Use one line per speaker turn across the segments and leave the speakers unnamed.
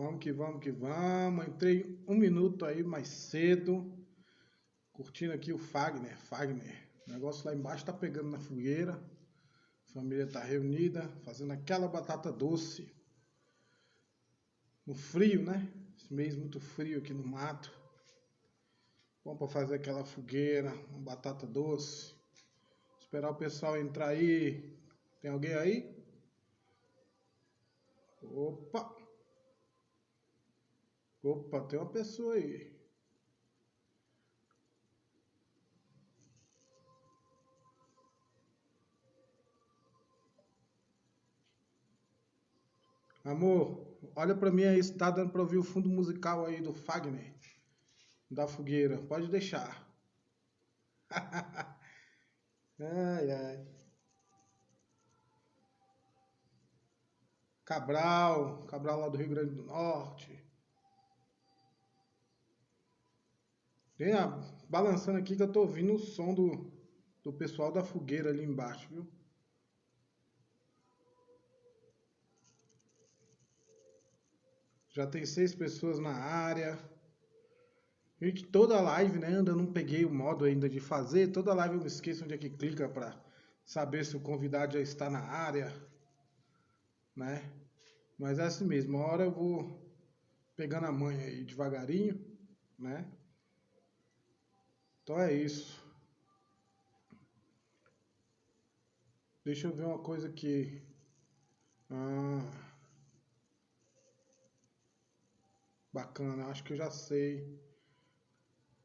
Vamos que vamos que vamos. Entrei um minuto aí mais cedo, curtindo aqui o Fagner. O negócio lá embaixo tá pegando na fogueira. A família tá reunida, fazendo aquela batata doce. No frio, né? Esse mês muito frio aqui no mato. Bom para fazer aquela fogueira, uma batata doce. Esperar o pessoal entrar aí. Tem alguém aí? Opa! Opa, tem uma pessoa aí. Amor, olha pra mim aí se tá dando pra ouvir o fundo musical aí do Fagner, da fogueira. Pode deixar. Ai, ai. Cabral lá do Rio Grande do Norte. Tem balançando aqui que eu tô ouvindo o som do pessoal da fogueira ali embaixo, viu? Já tem 6 pessoas na área. Gente, toda live, né? Ainda não peguei o modo ainda de fazer. Toda live eu me esqueço onde é que clica pra saber se o convidado já está na área, né? Mas é assim mesmo. Uma hora eu vou pegando a manha aí devagarinho, né? Então é isso. Deixa eu ver uma coisa aqui. Ah, bacana, acho que eu já sei.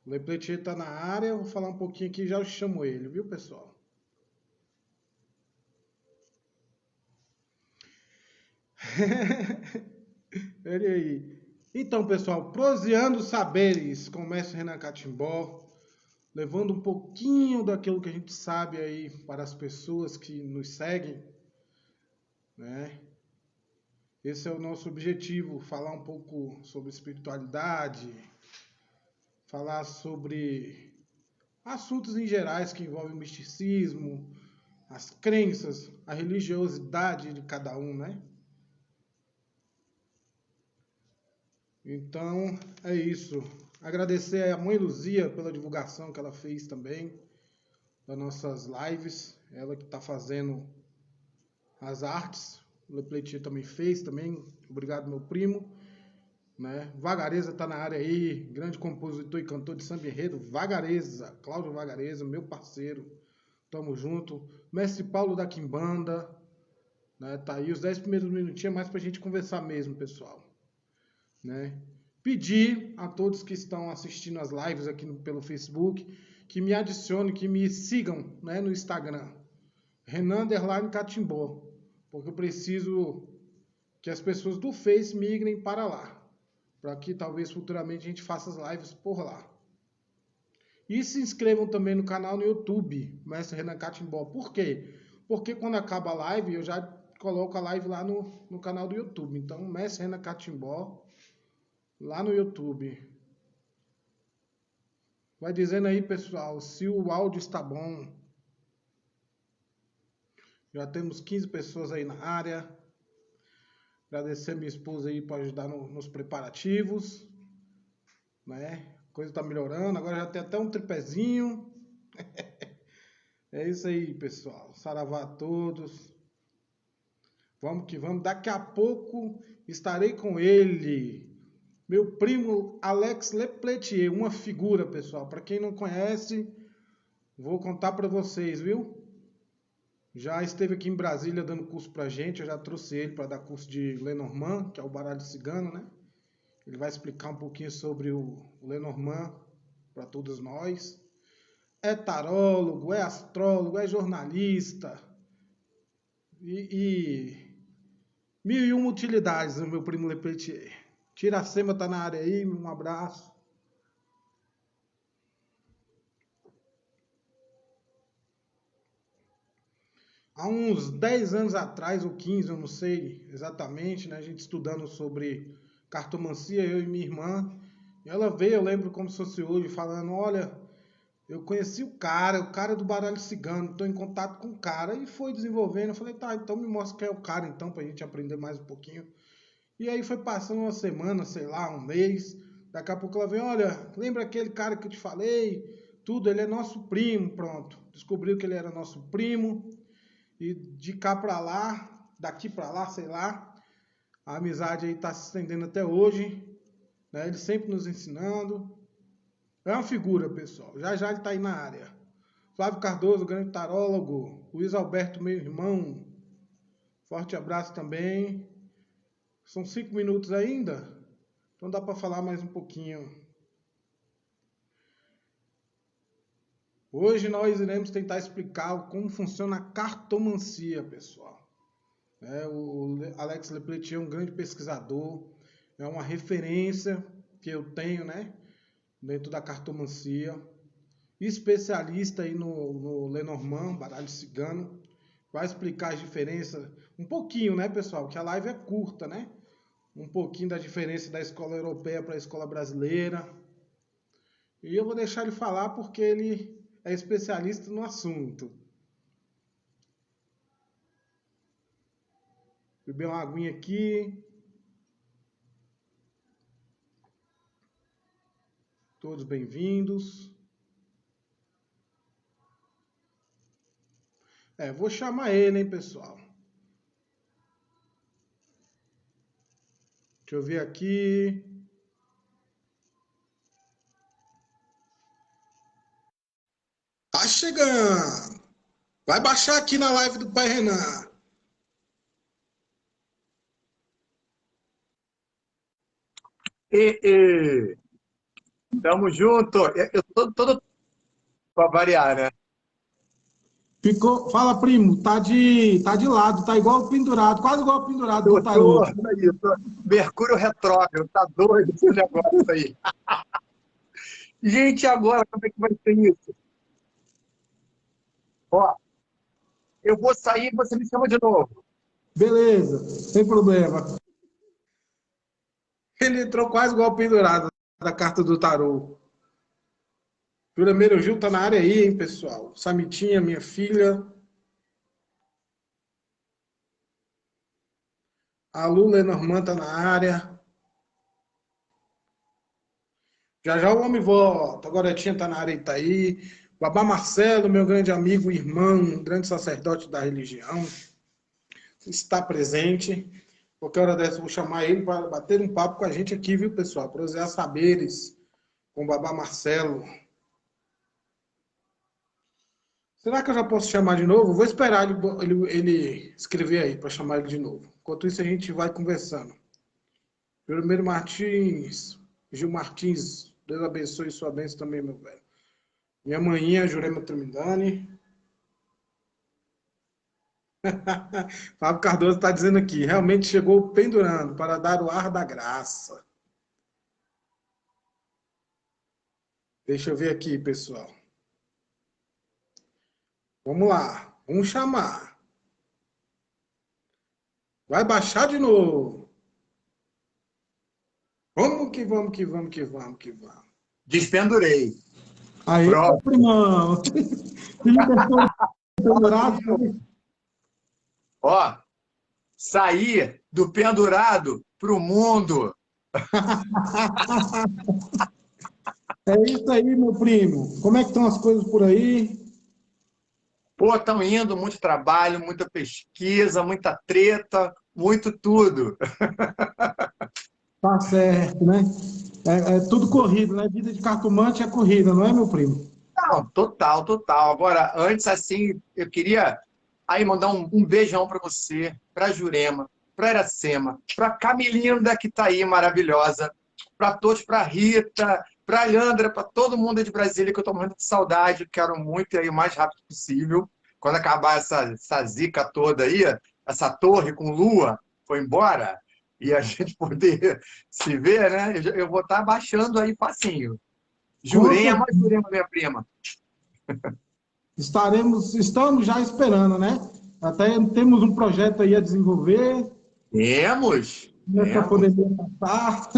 O Lepletier tá na área, eu vou falar um pouquinho aqui e já chamo ele, viu, pessoal? Ele aí. Então, pessoal, proseando saberes, começa Renan Catimbó, levando um pouquinho daquilo que a gente sabe aí para as pessoas que nos seguem, né? Esse é o nosso objetivo, falar um pouco sobre espiritualidade, falar sobre assuntos em gerais que envolvem o misticismo, as crenças, a religiosidade de cada um, né? Então, é isso. Agradecer a mãe Luzia pela divulgação que ela fez também das nossas lives. Ela que está fazendo as artes. O Lepletia também fez também. Obrigado, meu primo. Né? Vagareza está na área aí. Grande compositor e cantor de samba enredo. Vagareza. Cláudio Vagareza, meu parceiro. Tamo junto. Mestre Paulo da Quimbanda. Né? Tá aí os 10 primeiros minutinhos mais pra gente conversar mesmo, pessoal. Né? Pedir a todos que estão assistindo as lives aqui pelo Facebook que me adicionem, que me sigam, né, no Instagram, Renan Catimbó, porque eu preciso que as pessoas do Face migrem para lá, para que talvez futuramente a gente faça as lives por lá. E se inscrevam também no canal no YouTube, Mestre Renan Catimbó. Por quê? Porque quando acaba a live, eu já coloco a live lá no canal do YouTube. Então, Mestre Renan Catimbó, lá no YouTube. Vai dizendo aí, pessoal, se o áudio está bom. Já temos 15 pessoas aí na área. Agradecer a minha esposa aí por ajudar nos preparativos. Né? A coisa está melhorando. Agora já tem até um tripézinho. É isso aí, pessoal. Saravá a todos. Vamos que vamos. Daqui a pouco estarei com ele. Meu primo Alex Lepletier, uma figura, pessoal. Para quem não conhece, vou contar para vocês, viu? Já esteve aqui em Brasília dando curso pra gente. Eu já trouxe ele para dar curso de Lenormand, que é o baralho cigano, né? Ele vai explicar um pouquinho sobre o Lenormand para todos nós. É tarólogo, é astrólogo, é jornalista e mil e uma utilidades, o meu primo Lepetier. Tiracema tá na área aí, um abraço. Há uns 10 anos atrás, ou 15, eu não sei exatamente, né, a gente estudando sobre cartomancia, eu e minha irmã, e ela veio, eu lembro como se fosse hoje, falando, olha, eu conheci o cara do baralho cigano, estou em contato com o cara, e foi desenvolvendo, eu falei, tá, então me mostra quem é o cara então, pra gente aprender mais um pouquinho. E aí foi passando uma semana, sei lá, um mês. Daqui a pouco ela vem, olha, lembra aquele cara que eu te falei? Tudo, ele é nosso primo, pronto. Descobriu que ele era nosso primo. E de cá pra lá, daqui pra lá, sei lá, a amizade aí tá se estendendo até hoje, né? Ele sempre nos ensinando. É uma figura, pessoal. Já já ele tá aí na área. Flávio Cardoso, grande tarólogo. Luiz Alberto, meu irmão. Forte abraço também. São 5 minutos ainda, então dá para falar mais um pouquinho. Hoje nós iremos tentar explicar como funciona a cartomancia, pessoal. O Alex Lepletia é um grande pesquisador, é uma referência que eu tenho, né, dentro da cartomancia. Especialista aí no Lenormand, baralho cigano. Vai explicar as diferenças, um pouquinho, né, pessoal? Que a live é curta, né? Um pouquinho da diferença da escola europeia para a escola brasileira. E eu vou deixar ele falar porque ele é especialista no assunto. Beber uma aguinha aqui. Todos bem-vindos. Vou chamar ele, hein, pessoal. Deixa eu ver aqui. Tá chegando. Vai baixar aqui na live do Pai Renan.
Tamo junto. Eu tô todo para variar, né?
Ficou, fala, primo, tá de lado, tá igual pendurado, quase igual o pendurado do
Eu
tarô.
tô aí, Mercúrio retrógrado, tá doido esse negócio aí. Gente, agora como é que vai ser isso? Ó, eu vou sair e você me chama de novo.
Beleza, sem problema. Ele entrou quase igual o pendurado da carta do tarô. Jurameiro Gil tá na área aí, hein, pessoal. Samitinha, minha filha. A Lu Lenormand tá na área. Já já o homem volta. Agora a Tinha tá na área e tá aí. Babá Marcelo, meu grande amigo, irmão, um grande sacerdote da religião, está presente. Qualquer hora dessa eu vou chamar ele para bater um papo com a gente aqui, viu, pessoal? Prosear saberes com o Babá Marcelo. Será que eu já posso chamar de novo? Vou esperar ele escrever aí para chamar ele de novo. Enquanto isso, a gente vai conversando. Primeiro Martins, Gil Martins, Deus abençoe sua bênção também, meu velho. Minha manhinha, Jurema Tremidani. Fábio Cardoso está dizendo aqui, realmente chegou pendurando para dar o ar da graça. Deixa eu ver aqui, pessoal. Vamos lá, vamos chamar. Vai baixar de novo. Vamos que vamos, que vamos, que vamos, que vamos.
Despendurei.
Aí,
Pronto.
primão. Pendurado.
Ó, sair do pendurado pro mundo.
É isso aí, meu primo. Como é que estão as coisas por aí?
Pô, estão indo, muito trabalho, muita pesquisa, muita treta, muito tudo.
Tá certo, né? É tudo corrido, né? Vida de cartomante é corrida, não é, meu primo?
Não, total, total. Agora, antes, assim, eu queria aí mandar um beijão para você, para Jurema, para Iracema, para Camilinda, que está aí, maravilhosa, para todos, para Rita, para Leandra, para todo mundo de Brasília, que eu estou morrendo de saudade, quero muito ir aí o mais rápido possível. Quando acabar essa zica toda aí, essa torre com lua foi embora, e a gente poder se ver, né? Eu vou estar baixando aí facinho. Jurema, Jurema, minha prima.
Estamos já esperando, né? Até temos um projeto aí a desenvolver.
Temos.
Para poder passar.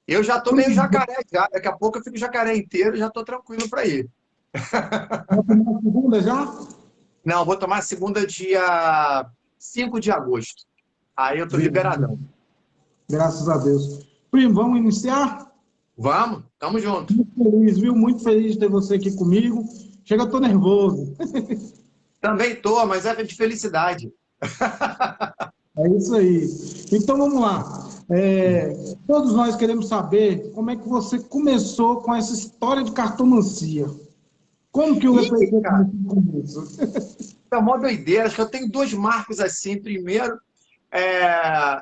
Eu já tô meio jacaré já. Daqui a pouco eu fico jacaré inteiro e já tô tranquilo para ir.
Vai tomar a segunda já?
Não, vou tomar segunda dia 5 de agosto. Aí eu tô liberadão.
Graças a Deus. Primo, vamos iniciar?
Vamos, tamo junto.
Muito feliz, viu? Muito feliz de ter você aqui comigo. Chega, eu tô nervoso.
Também tô, mas é de felicidade.
É isso aí. Então vamos lá. Todos nós queremos saber como é que você começou com essa história de cartomancia. Como que o
Ih,
RPG
cara,
começou com isso?
é uma doideira. Acho que eu tenho dois marcos assim. Primeiro, é,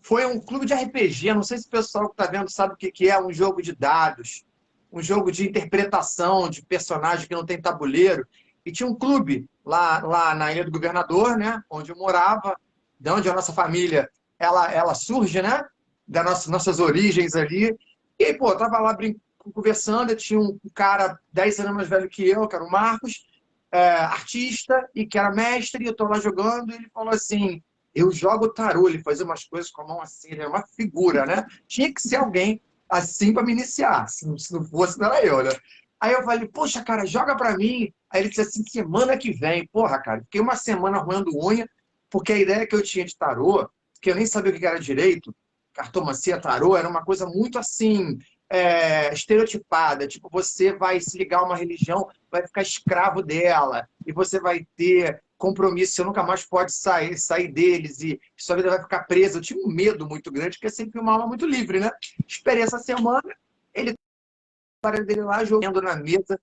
foi um clube de RPG. Não sei se o pessoal que está vendo sabe o que que é um jogo de dados, um jogo de interpretação de personagem que não tem tabuleiro. E tinha um clube lá na Ilha do Governador, né, onde eu morava, de onde a nossa família ela surge, né, das nossas origens ali. E aí, pô, eu tava lá conversando, eu tinha um cara 10 anos mais velho que eu, que era o Marcos, artista e que era mestre, e eu tô lá jogando, e ele falou assim: eu jogo tarô. Ele fazia umas coisas com a mão assim, ele era uma figura, né? Tinha que ser alguém assim para me iniciar, se não fosse, não era eu, né? Aí eu falei, poxa, cara, joga para mim. Aí ele disse assim, semana que vem. Porra, cara, fiquei uma semana roendo unha, porque a ideia que eu tinha de tarô, que eu nem sabia o que era direito, cartomancia, tarô, era uma coisa muito assim, estereotipada. Tipo, você vai se ligar a uma religião, vai ficar escravo dela, e você vai ter compromisso, você nunca mais pode sair deles, e sua vida vai ficar presa. Eu tinha um medo muito grande, porque é sempre uma alma muito livre, né? Esperei essa semana, ele para dele lá, jogando na mesa,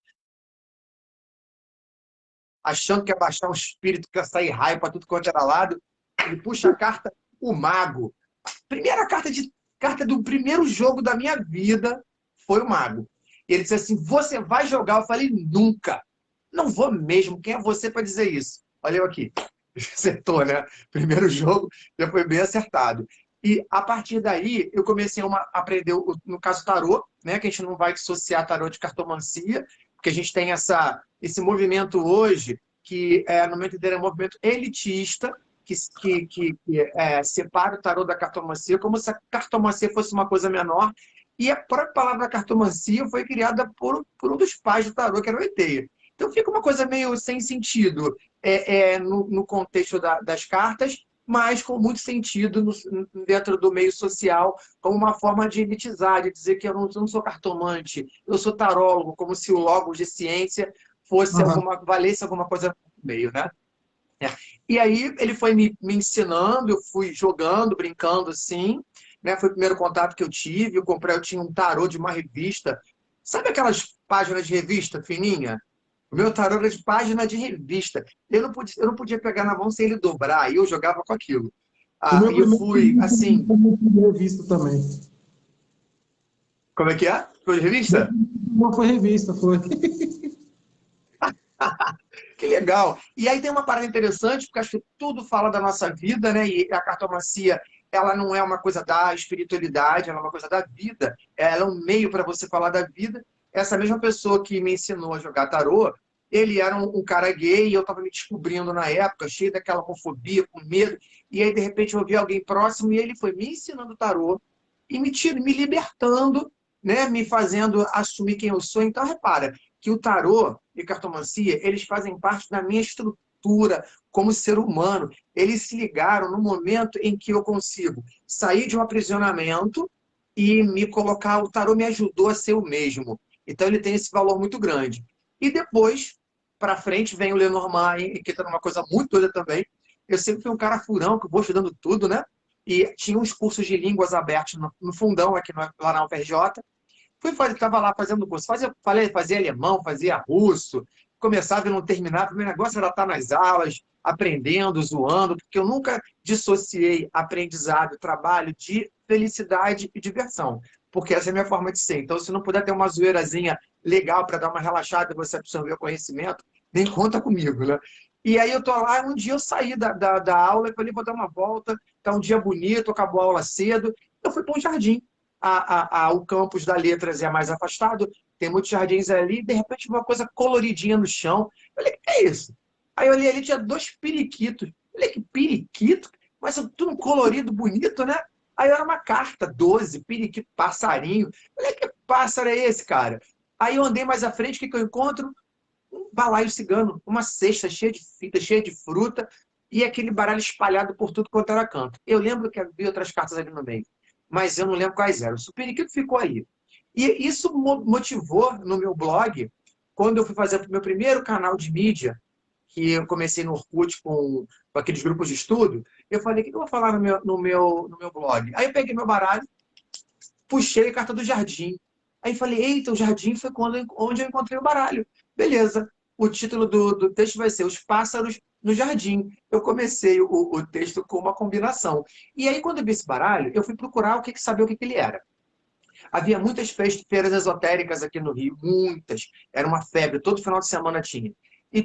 achando que ia baixar um espírito, que ia sair raio para tudo quanto era lado. Ele puxa a carta, o Mago. Primeira carta do primeiro jogo da minha vida foi o Mago. E ele disse assim: você vai jogar? Eu falei: nunca. Não vou mesmo. Quem é você para dizer isso? Olha eu aqui. Acertou, né? Primeiro jogo já foi bem acertado. E a partir daí eu comecei a aprender, no caso, tarô, né? Que a gente não vai dissociar tarô de cartomancia, porque a gente tem esse movimento hoje, que, no meu entender, é um movimento elitista, que separa o tarô da cartomancia, como se a cartomancia fosse uma coisa menor. E a própria palavra cartomancia foi criada por um dos pais do tarô, que era o Eteia. Então fica uma coisa meio sem sentido no contexto das cartas, mas com muito sentido dentro do meio social, como uma forma de elitizar, de dizer que eu não sou cartomante, eu sou tarólogo, como se o logos de ciência
Aham.
valesse alguma coisa no meio, né? É. E aí ele foi me ensinando, eu fui jogando, brincando assim, né? Foi o primeiro contato que eu tive. Eu tinha um tarô de uma revista. Sabe aquelas páginas de revista fininha? O meu tarô era de página de revista. Eu não podia pegar na mão sem ele dobrar, e eu jogava com aquilo.
O meu
E eu
primeiro
fui, assim,
foi revista também.
como é que é? Foi de
Meu
revista?
primeiro foi revista, foi.
Que legal. E aí tem uma parada interessante, porque acho que tudo fala da nossa vida, né? E a cartomancia, ela não é uma coisa da espiritualidade, ela é uma coisa da vida. Ela é um meio para você falar da vida. Essa mesma pessoa que me ensinou a jogar tarô, ele era um cara gay, e eu estava me descobrindo na época, cheio daquela homofobia, com medo. E aí, de repente, eu vi alguém próximo e ele foi me ensinando tarô e me libertando, né? Me fazendo assumir quem eu sou. Então, repara, que o tarô e cartomancia, eles fazem parte da minha estrutura como ser humano. Eles se ligaram no momento em que eu consigo sair de um aprisionamento e me colocar. O tarô me ajudou a ser o mesmo. Então ele tem esse valor muito grande. E depois, para frente, vem o Lenormand, que está numa coisa muito doida também. Eu sempre fui um cara furão, que vou estudando tudo, né? E tinha uns cursos de línguas abertos no fundão, aqui lá na UFRJ. Estava lá fazendo curso. Fazia alemão, fazia russo, começava e não terminava. O primeiro negócio era estar nas aulas, aprendendo, zoando, porque eu nunca dissociei aprendizado, trabalho de felicidade e diversão. Porque essa é a minha forma de ser. Então, se não puder ter uma zoeirazinha legal para dar uma relaxada e você absorver o conhecimento, nem conta comigo, né? E aí eu tô lá, um dia eu saí da aula e falei, vou dar uma volta, tá um dia bonito, acabou a aula cedo. Eu fui para um jardim. O campus da Letras é mais afastado, tem muitos jardins ali, de repente uma coisa coloridinha no chão. Eu falei, o que é isso? Aí eu olhei ali, tinha dois periquitos. Eu falei, que periquito? Mas tudo colorido, bonito, né? Aí era uma carta, 12, periquito, passarinho. Eu falei, que pássaro é esse, cara? Aí eu andei mais à frente, o que eu encontro? Um balaio cigano, uma cesta cheia de fita, cheia de fruta. e aquele baralho espalhado por tudo quanto era canto. Eu lembro que havia outras cartas ali no meio, mas eu não lembro quais eram. O periquito ficou aí. E isso motivou no meu blog, quando eu fui fazer o meu primeiro canal de mídia, que eu comecei no Orkut com aqueles grupos de estudo, eu falei, o que eu vou falar no meu blog? Aí eu peguei meu baralho, puxei a carta do jardim. Aí falei, eita, o jardim foi onde eu encontrei o baralho. Beleza. O título do texto vai ser Os Pássaros no Jardim. Eu comecei o texto com uma combinação. E aí, quando eu vi esse baralho, eu fui procurar saber o que ele era. Havia muitas feiras esotéricas aqui no Rio, muitas. Era uma febre, todo final de semana tinha. E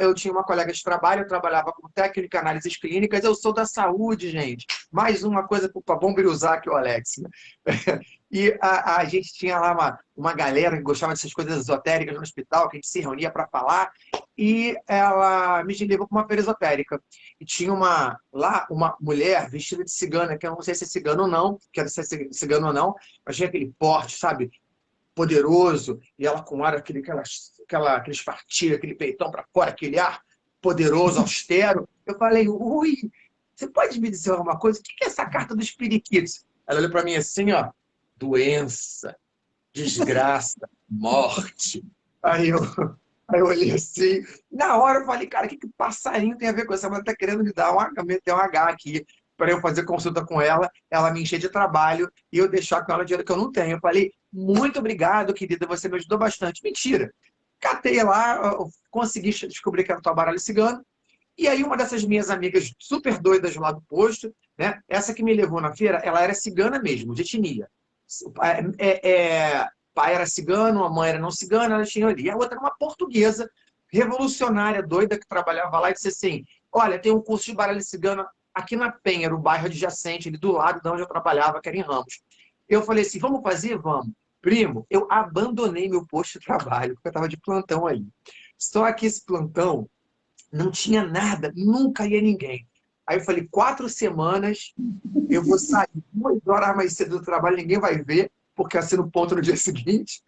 eu tinha uma colega de trabalho, eu trabalhava com técnica em análises clínicas, eu sou da saúde, gente. Mais uma coisa para bomberizar aqui o Alex. E a gente tinha lá uma galera que gostava dessas coisas esotéricas no hospital, que a gente se reunia para falar, e ela me levou para uma feira esotérica. E tinha lá uma mulher vestida de cigana, que eu não sei se é cigana ou não, quero ser cigana ou não, mas tinha aquele porte, sabe, poderoso, e ela com ar, aquele espartilho, aquele peitão para fora, aquele ar poderoso, austero. Eu falei, ui, você pode me dizer alguma coisa? O que é essa carta dos periquitos? Ela olhou para mim assim, ó, doença, desgraça, morte. Aí eu olhei assim, na hora eu falei, cara, o que passarinho tem a ver com isso? Ela está querendo meter um H aqui para eu fazer consulta com ela me encher de trabalho e eu deixar com ela dinheiro que eu não tenho. Eu falei, muito obrigado, querida, você me ajudou bastante. Mentira. Catei lá, consegui descobrir que era o tal baralho cigano. E aí uma dessas minhas amigas super doidas lá do posto, né? Essa que me levou na feira, ela era cigana mesmo, de etnia. Pai era cigano, a mãe era não cigana, ela tinha ali. E a outra era uma portuguesa, revolucionária, doida, que trabalhava lá e disse assim, olha, tem um curso de baralho cigano aqui na Penha, no bairro adjacente, ali do lado de onde eu trabalhava, que era em Ramos. Eu falei assim, vamos fazer? Vamos. Primo, eu abandonei meu posto de trabalho, porque eu estava de plantão ali. Só que esse plantão não tinha nada, nunca ia ninguém. Aí eu falei, 4 semanas, eu vou sair 2 horas mais cedo do trabalho, ninguém vai ver, porque eu assino ponto no dia seguinte.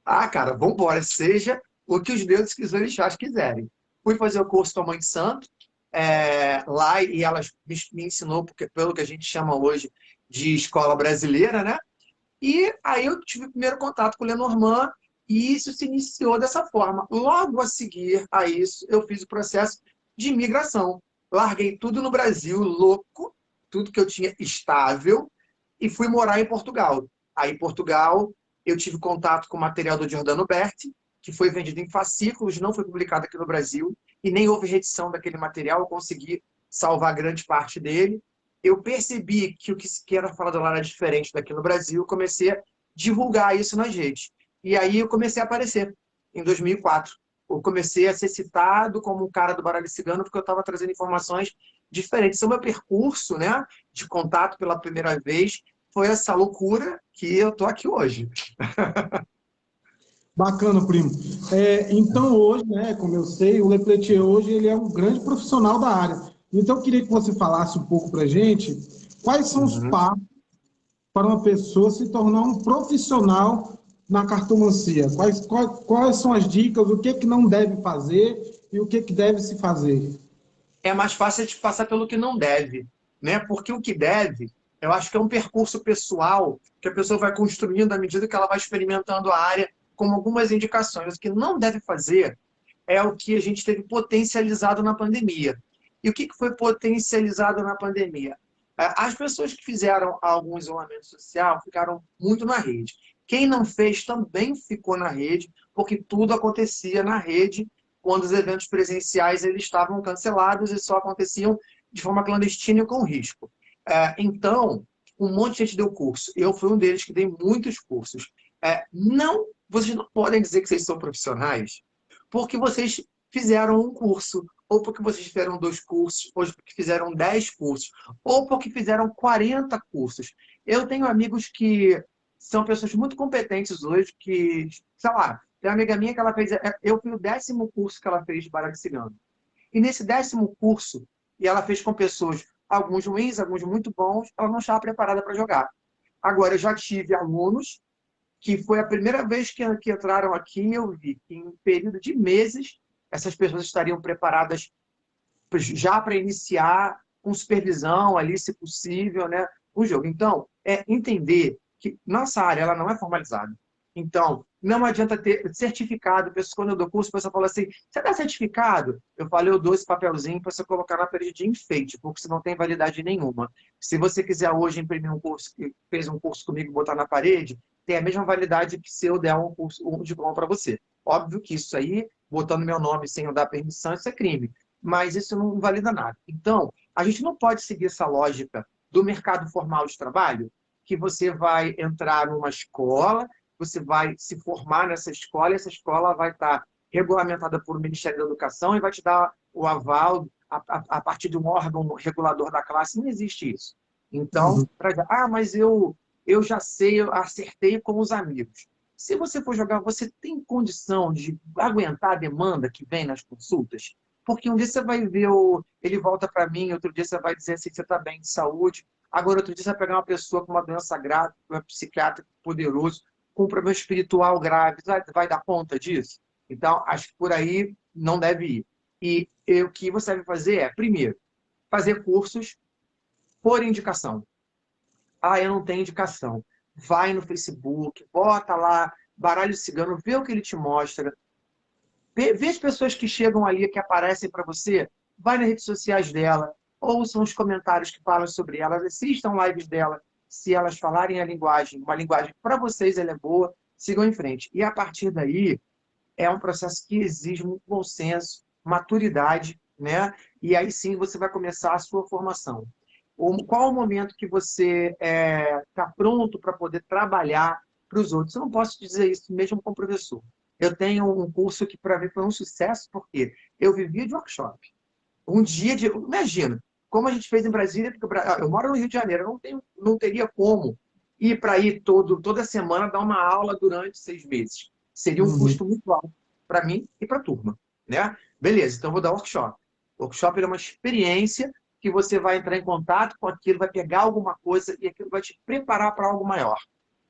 Ah, cara, vamos embora, seja o que os deuses quiserem. Fui fazer o curso com a Mãe de Santo, lá, e ela me ensinou, porque, pelo que a gente chama hoje de escola brasileira, né? E aí eu tive o primeiro contato com o Lenormand, e isso se iniciou dessa forma. Logo a seguir a isso, eu fiz o processo de imigração. Larguei tudo no Brasil, louco, tudo que eu tinha estável, e fui morar em Portugal. Aí em Portugal, eu tive contato com o material do Giordano Berti, que foi vendido em fascículos, não foi publicado aqui no Brasil, e nem houve reedição daquele material, eu consegui salvar grande parte dele. Eu percebi que o que era falado lá era diferente daqui no Brasil, comecei a divulgar isso nas redes. E aí eu comecei a aparecer, em 2004. Eu comecei a ser citado como um cara do baralho cigano, porque eu estava trazendo informações diferentes. Então, meu percurso, né, de contato pela primeira vez foi essa loucura que eu estou aqui hoje.
Bacana, primo. Então, hoje, né, como eu sei, o Lepeletier hoje ele é um grande profissional da área. Então, eu queria que você falasse um pouco para a gente quais são os passos para uma pessoa se tornar um profissional na cartomancia. Quais são as dicas, o que não deve fazer e o que deve se fazer?
É mais fácil de passar pelo que não deve, né? Porque o que deve, eu acho que é um percurso pessoal que a pessoa vai construindo à medida que ela vai experimentando a área, com algumas indicações. O que não deve fazer é o que a gente teve potencializado na pandemia. E o que foi potencializado na pandemia? As pessoas que fizeram algum isolamento social ficaram muito na rede. Quem não fez também ficou na rede, porque tudo acontecia na rede quando os eventos presenciais eles estavam cancelados e só aconteciam de forma clandestina e com risco. Então, um monte de gente deu curso. Eu fui um deles que dei muitos cursos. Vocês não podem dizer que vocês são profissionais porque vocês fizeram um curso, ou porque vocês fizeram 2 cursos, ou porque fizeram 10 cursos, ou porque fizeram 40 cursos. Eu tenho amigos que são pessoas muito competentes hoje, que, sei lá, tem uma amiga minha que ela fez, eu fui o 10º curso que ela fez de baralho cigano. E nesse 10º curso, e ela fez com pessoas, alguns ruins, alguns muito bons, ela não estava preparada para jogar. Agora, eu já tive alunos que foi a primeira vez que entraram aqui, eu vi que em um período de meses, essas pessoas estariam preparadas já para iniciar com supervisão ali, se possível, né, o jogo. Então, é entender que nossa área ela não é formalizada. Então, não adianta ter certificado. Quando eu dou curso, a pessoa fala assim, você dá certificado? Eu falo, eu dou esse papelzinho para você colocar na parede de enfeite, porque você não tem validade nenhuma. Se você quiser hoje imprimir um curso, que fez um curso comigo e botar na parede, tem a mesma validade que se eu der um diploma para você. Óbvio que isso aí, botando meu nome sem eu dar permissão, isso é crime. Mas isso não valida nada. Então, a gente não pode seguir essa lógica do mercado formal de trabalho, que você vai entrar numa escola, você vai se formar nessa escola, e essa escola vai estar regulamentada por o Ministério da Educação e vai te dar o aval a partir de um órgão regulador da classe. Não existe isso. Então, mas eu já sei, eu acertei com os amigos. Se você for jogar, você tem condição de aguentar a demanda que vem nas consultas? Porque um dia você vai ver, ele volta para mim, outro dia você vai dizer assim, que você está bem de saúde, agora outro dia você vai pegar uma pessoa com uma doença grave, um psiquiatra poderoso, com um problema espiritual grave, vai dar conta disso? Então, acho que por aí não deve ir. E o que você deve fazer é, primeiro, fazer cursos por indicação. Ah, eu não tenho indicação. Vai no Facebook, bota lá, baralho cigano, vê o que ele te mostra. Vê as pessoas que chegam ali, que aparecem para você, vai nas redes sociais dela, ouçam os comentários que falam sobre ela, assistam lives dela. Se elas falarem a linguagem, uma linguagem que para vocês ela é boa, sigam em frente. E a partir daí, é um processo que exige muito bom senso, maturidade, né? E aí sim você vai começar a sua formação. Qual o momento que você está pronto para poder trabalhar para os outros? Eu não posso dizer isso mesmo como professor. Eu tenho um curso que para mim foi um sucesso, porque eu vivia de workshop. Um dia de... Imagina, como a gente fez em Brasília, porque eu moro no Rio de Janeiro, eu não teria como ir para ir toda semana dar uma aula durante 6 meses. Seria um custo muito alto para mim e para a turma, né? Beleza, então eu vou dar workshop. O workshop é uma experiência que você vai entrar em contato com aquilo, vai pegar alguma coisa e aquilo vai te preparar para algo maior,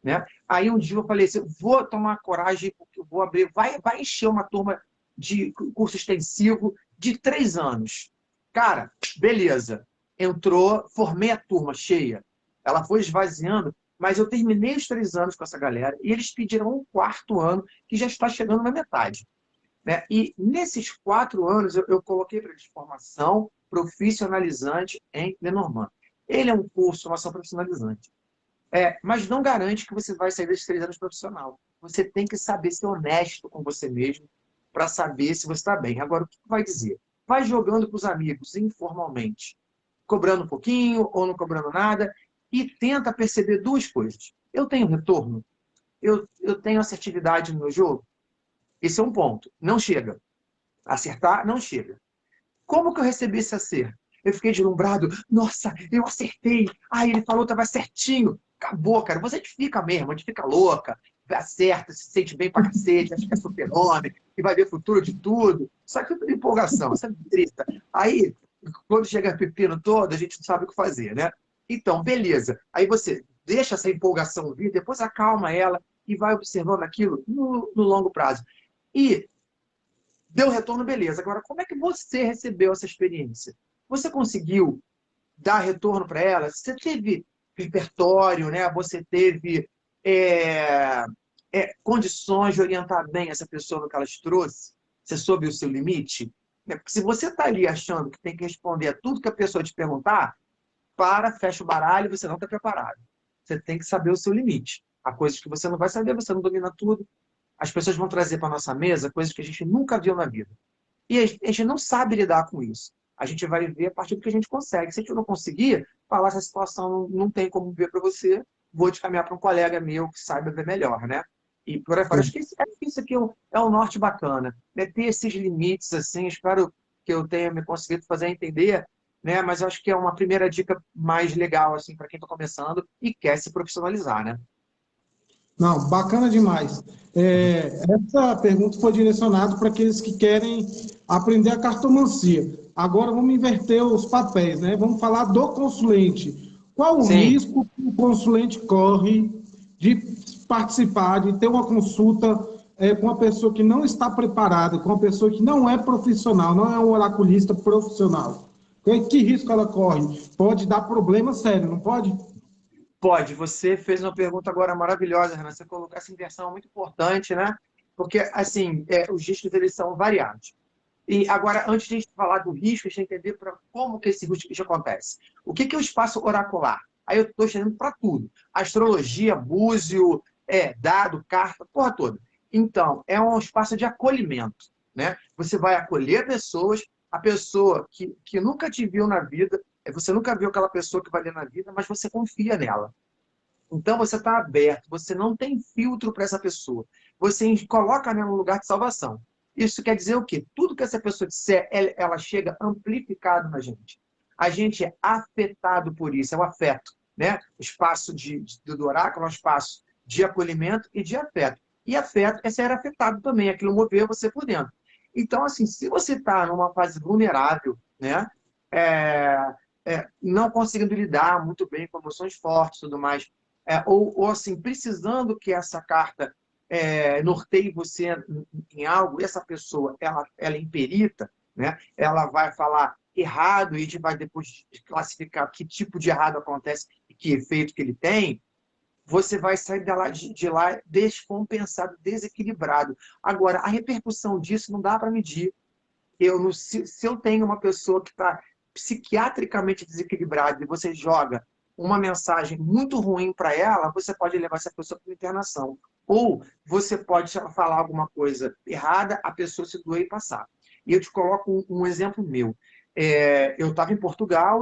né? Aí um dia eu falei assim, vou tomar coragem, porque eu vou abrir, vai encher uma turma de curso extensivo de 3 anos. Cara, beleza. Entrou, formei a turma cheia. Ela foi esvaziando, mas eu terminei os 3 anos com essa galera e eles pediram um 4º ano, que já está chegando na metade, né? E nesses 4 anos eu coloquei para eles formação profissionalizante em Lenormand. Ele é um curso, formação profissionalizante. Mas não garante que você vai sair desses 3 anos profissional. Você tem que saber ser honesto com você mesmo para saber se você está bem. Agora, o que vai dizer? Vai jogando com os amigos informalmente, cobrando um pouquinho ou não cobrando nada, e tenta perceber 2 coisas. Eu tenho retorno? Eu tenho assertividade no meu jogo? Esse é um ponto. Não chega. Acertar, não chega. Como que eu recebi esse acerto? Eu fiquei deslumbrado. Nossa, eu acertei. Ele falou que estava certinho. Acabou, cara. Você fica mesmo, a gente fica louca, acerta, se sente bem pra cacete, acha que é super-homem, que vai ver o futuro de tudo. Só que tudo empolgação, essa trista. Aí, quando chega o pepino todo, a gente não sabe o que fazer, né? Então, beleza. Aí você deixa essa empolgação vir, depois acalma ela e vai observando aquilo no longo prazo. E deu retorno, beleza. Agora, como é que você recebeu essa experiência? Você conseguiu dar retorno para ela? Você teve repertório, né? Você teve condições de orientar bem essa pessoa no que ela te trouxe? Você soube o seu limite? Porque se você está ali achando que tem que responder a tudo que a pessoa te perguntar, fecha o baralho e você não está preparado. Você tem que saber o seu limite. Há coisas que você não vai saber, você não domina tudo. As pessoas vão trazer para a nossa mesa coisas que a gente nunca viu na vida. E a gente não sabe lidar com isso. A gente vai ver a partir do que a gente consegue. Se a gente não conseguir, falar essa situação não tem como ver para você, vou te caminhar para um colega meu que saiba ver melhor, né? E por aí fora. Acho que isso aqui é um norte bacana. Né? Ter esses limites, assim, espero que eu tenha me conseguido fazer entender, né? Mas acho que é uma primeira dica mais legal, assim, para quem está começando e quer se profissionalizar, né?
Não, bacana demais. Essa pergunta foi direcionada para aqueles que querem aprender a cartomancia. Agora vamos inverter os papéis, né? Vamos falar do consulente. Qual o risco que o consulente corre de participar, de ter uma consulta com uma pessoa que não está preparada, com uma pessoa que não é profissional, não é um oraculista profissional? Que risco ela corre? Pode dar problema sério, não pode?
Pode. Você fez uma pergunta agora maravilhosa, Renan. Você colocou essa inversão muito importante, né? Porque, assim, os riscos eles são variados. E agora, antes de a gente falar do risco, a gente tem que entender como que esse risco acontece. O que é o espaço oracular? Aí eu estou estendendo para tudo. Astrologia, búzio, dado, carta, porra toda. Então, é um espaço de acolhimento, né? Você vai acolher pessoas, a pessoa que nunca te viu na vida, você nunca viu aquela pessoa que vai ver na vida, mas você confia nela. Então você está aberto, você não tem filtro para essa pessoa. Você coloca ela no lugar de salvação. Isso quer dizer o quê? Tudo que essa pessoa disser, ela chega amplificado na gente. A gente é afetado por isso, é o afeto. Né? O espaço do oráculo é um espaço de acolhimento e de afeto. E afeto é ser afetado também, aquilo mover você por dentro. Então, assim, se você está numa fase vulnerável, né? Não conseguindo lidar muito bem com emoções fortes e tudo mais, ou assim, precisando que essa carta norteie você em algo, essa pessoa, ela é imperita, né? Ela vai falar errado e a gente vai depois classificar que tipo de errado acontece e que efeito que ele tem, você vai sair de lá descompensado, desequilibrado. Agora, a repercussão disso não dá para medir. Se eu tenho uma pessoa que está psiquiatricamente desequilibrada e você joga uma mensagem muito ruim para ela, você pode levar essa pessoa para internação. Ou você pode falar alguma coisa errada, a pessoa se doer e passar. E eu te coloco um exemplo meu. Eu estava em Portugal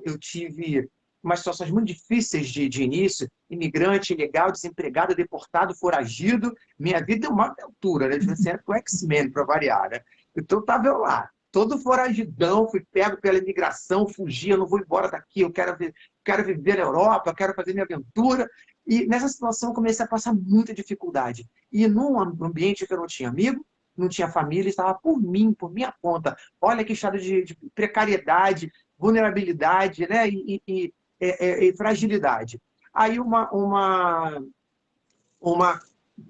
eu tive umas situações muito difíceis de início, imigrante, ilegal, desempregado, deportado, foragido. Minha vida é uma aventura, né? Você é o X-Men, para variar, né? Então estava eu lá, todo foragidão, fui pego pela imigração, fugi, eu não vou embora daqui, eu quero viver na Europa, eu quero fazer minha aventura. E nessa situação eu comecei a passar muita dificuldade. E num ambiente que eu não tinha amigo, não tinha família, estava por mim, por minha conta. Olha que estado de precariedade, vulnerabilidade, né? E fragilidade. Aí uma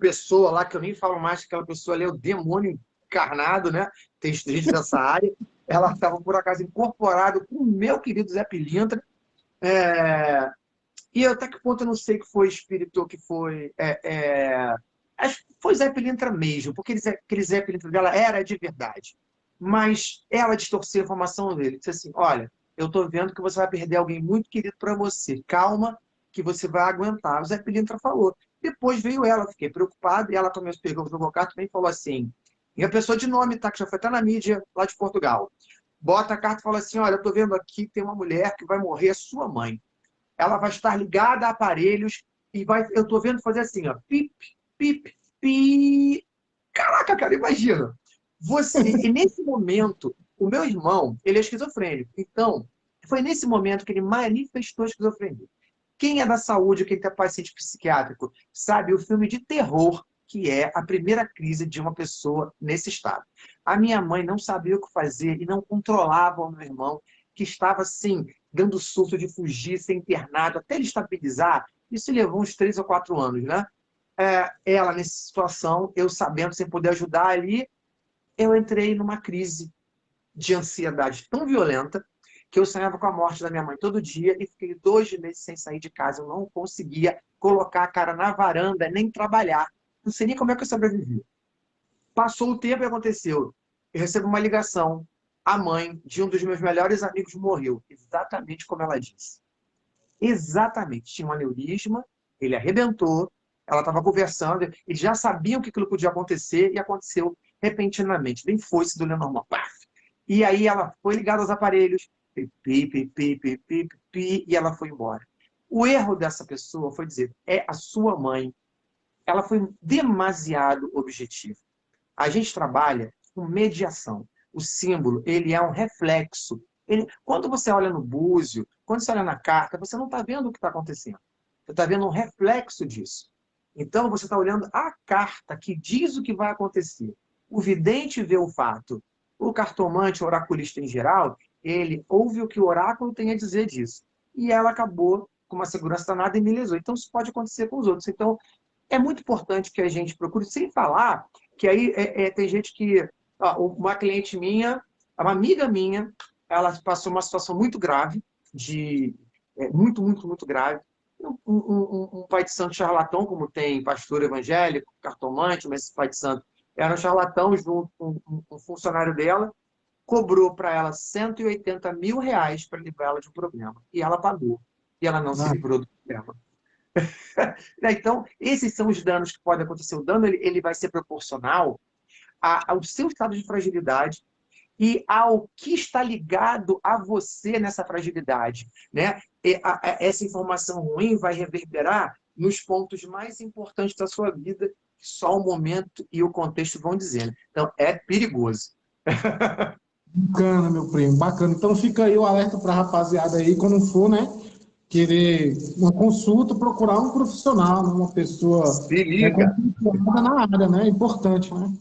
pessoa lá, que eu nem falo mais, que aquela pessoa ali é o demônio encarnado, né? Tem gente dessa área. Ela estava, por acaso, incorporada com o meu querido Zé Pilintra. E até que ponto eu não sei que foi espírito, que foi... acho que foi Zé Pilintra mesmo, porque aquele Zé Pilintra dela era de verdade. Mas ela distorceu a informação dele. Disse assim, olha, eu estou vendo que você vai perder alguém muito querido para você. Calma, que você vai aguentar. O Zé Pilintra falou. Depois veio ela, fiquei preocupado, e ela começou, pegou carta também e falou assim, e a pessoa de nome, tá, que já foi até na mídia lá de Portugal, bota a carta e fala assim, olha, eu estou vendo aqui que tem uma mulher que vai morrer, sua mãe. Ela vai estar ligada a aparelhos e eu estou vendo fazer assim, ó, pip, pip, pip. Caraca, cara, imagina. E nesse momento, o meu irmão, ele é esquizofrênico. Então, foi nesse momento que ele manifestou a esquizofrenia. Quem é da saúde, quem tem paciente psiquiátrico, sabe o filme de terror que é a primeira crise de uma pessoa nesse estado. A minha mãe não sabia o que fazer e não controlava o meu irmão, que estava, assim, dando surto de fugir, ser internado, até ele estabilizar. Isso levou uns 3 ou 4 anos, né? Ela, nessa situação, eu sabendo, sem poder ajudar ali, eu entrei numa crise de ansiedade tão violenta que eu sonhava com a morte da minha mãe todo dia e fiquei 2 meses sem sair de casa. Eu não conseguia colocar a cara na varanda, nem trabalhar. Não sei nem como é que eu sobrevivi. Passou o tempo e aconteceu. Eu recebo uma ligação. A mãe de um dos meus melhores amigos morreu. Exatamente como ela disse. Exatamente. Tinha um aneurisma, ele arrebentou, ela estava conversando, eles já sabiam que aquilo podia acontecer e aconteceu repentinamente. Bem foice do Lenormand. Paf! E aí ela foi ligada aos aparelhos, pi, pi, pi, pi, pi, pi, e ela foi embora. O erro dessa pessoa foi dizer, é a sua mãe. Ela foi demasiado objetiva. A gente trabalha com mediação. O símbolo, ele é um reflexo. Quando você olha no búzio, quando você olha na carta, você não está vendo o que está acontecendo. Você está vendo um reflexo disso. Então, você está olhando a carta que diz o que vai acontecer. O vidente vê o fato. O cartomante, o oraculista em geral, ele ouve o que o oráculo tem a dizer disso. E ela acabou com uma segurança danada e me lesou. Então, isso pode acontecer com os outros. Então, é muito importante que a gente procure, sem falar que aí tem gente que... Ó, uma cliente minha, uma amiga minha, ela passou uma situação muito grave, muito, muito, muito grave. Um pai de santo charlatão, como tem pastor evangélico, cartomante, mas esse pai de santo era um charlatão junto com um funcionário dela, cobrou para ela R$ 180 mil para livrar ela de um problema. E ela pagou. E ela não se
Ah,
livrou do problema. Então, esses são os danos que podem acontecer. O dano ele vai ser proporcional ao seu estado de fragilidade e ao que está ligado a você nessa fragilidade, né? Essa informação ruim vai reverberar nos pontos mais importantes da sua vida, que só o momento e o contexto vão dizendo. Então, é perigoso.
bacana, meu primo, bacana. Então fica aí o alerta para a rapaziada aí, quando for, né, querer uma consulta, procurar um profissional, né, uma pessoa
Se liga.
conceituada na área, né? É importante, né?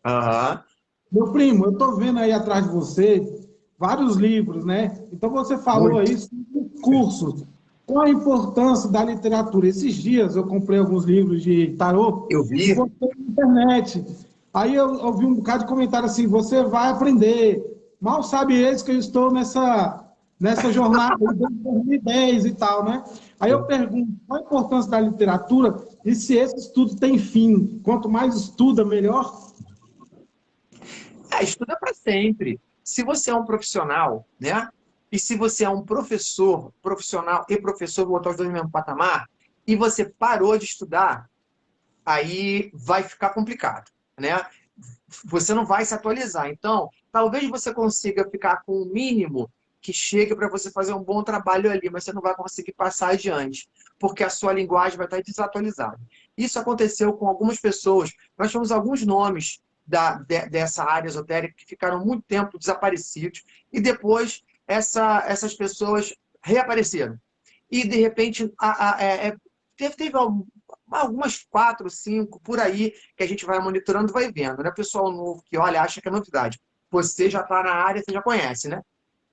Aham.
Meu primo, eu estou vendo aí atrás de você vários livros, né? Então você falou
Muito.
aí sobre cursos. Qual a importância da literatura? Esses dias eu comprei alguns livros de tarô
Eu
e
vi.
botei na internet. Aí eu vi um bocado de comentário assim: você vai aprender. Mal sabe eles que eu estou nessa jornada aí desde 2010 e tal, né? Aí eu pergunto: qual a importância da literatura e se esse estudo tem fim? Quanto mais estuda, melhor?
Estuda para sempre. Se você é um profissional, né? E se você é um professor, profissional e professor, vou botar os dois no mesmo patamar, e você parou de estudar, aí vai ficar complicado, né? Você não vai se atualizar. Então, talvez você consiga ficar com o mínimo que chegue para você fazer um bom trabalho ali, mas você não vai conseguir passar adiante, porque a sua linguagem vai estar desatualizada. Isso aconteceu com algumas pessoas. Nós temos alguns nomes dessa área esotérica que ficaram muito tempo desaparecidos e depois essas pessoas reapareceram. E, de repente, teve algumas 4, 5 por aí que a gente vai monitorando e vai vendo, né? Pessoal novo que olha, acha que é novidade. Você já está na área, você já conhece, né?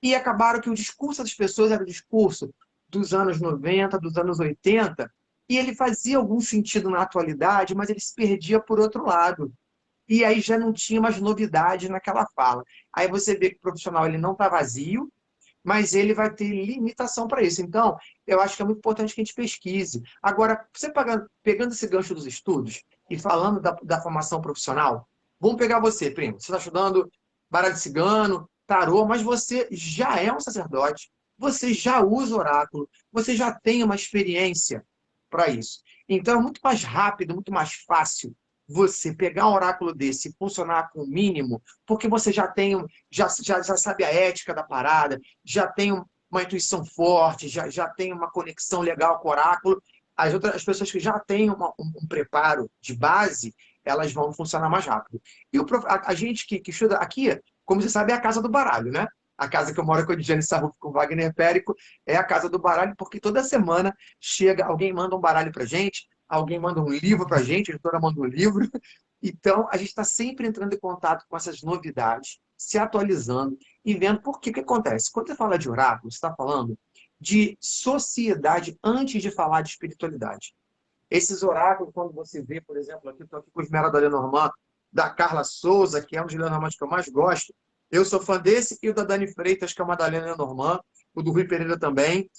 E acabaram que o discurso das pessoas era o discurso dos anos 90, dos anos 80, e ele fazia algum sentido na atualidade, mas ele se perdia por outro lado. E aí já não tinha mais novidade naquela fala. Aí você vê que o profissional ele não está vazio, mas ele vai ter limitação para isso. Então, eu acho que é muito importante que a gente pesquise. Agora, você pegando esse gancho dos estudos e falando da formação profissional, vamos pegar você, primo. Você está estudando baralho cigano, tarô, mas você já é um sacerdote, você já usa oráculo, você já tem uma experiência para isso. Então, é muito mais rápido, muito mais fácil você pegar um oráculo desse e funcionar com o mínimo, porque você já sabe a ética da parada, já tem uma intuição forte, já tem uma conexão legal com o oráculo. As pessoas que já têm um preparo de base, elas vão funcionar mais rápido. E a gente que estuda aqui, como você sabe, é a casa do baralho, né? A casa que eu moro com a Diane Sarruf, com o Wagner Périco, é a casa do baralho, porque toda semana chega, alguém manda um baralho pra gente, alguém manda um livro pra gente, a editora manda um livro. Então, a gente está sempre entrando em contato com essas novidades, se atualizando e vendo por que acontece. Quando você fala de oráculo, você está falando de sociedade antes de falar de espiritualidade. Esses oráculos, quando você vê, por exemplo, aqui estou aqui com o Esmeralda Lenormand, da Carla Souza, que é um dos Lenormand que eu mais gosto. Eu sou fã desse e o da Dani Freitas, que é uma da Lenormand, o do Rui Pereira também,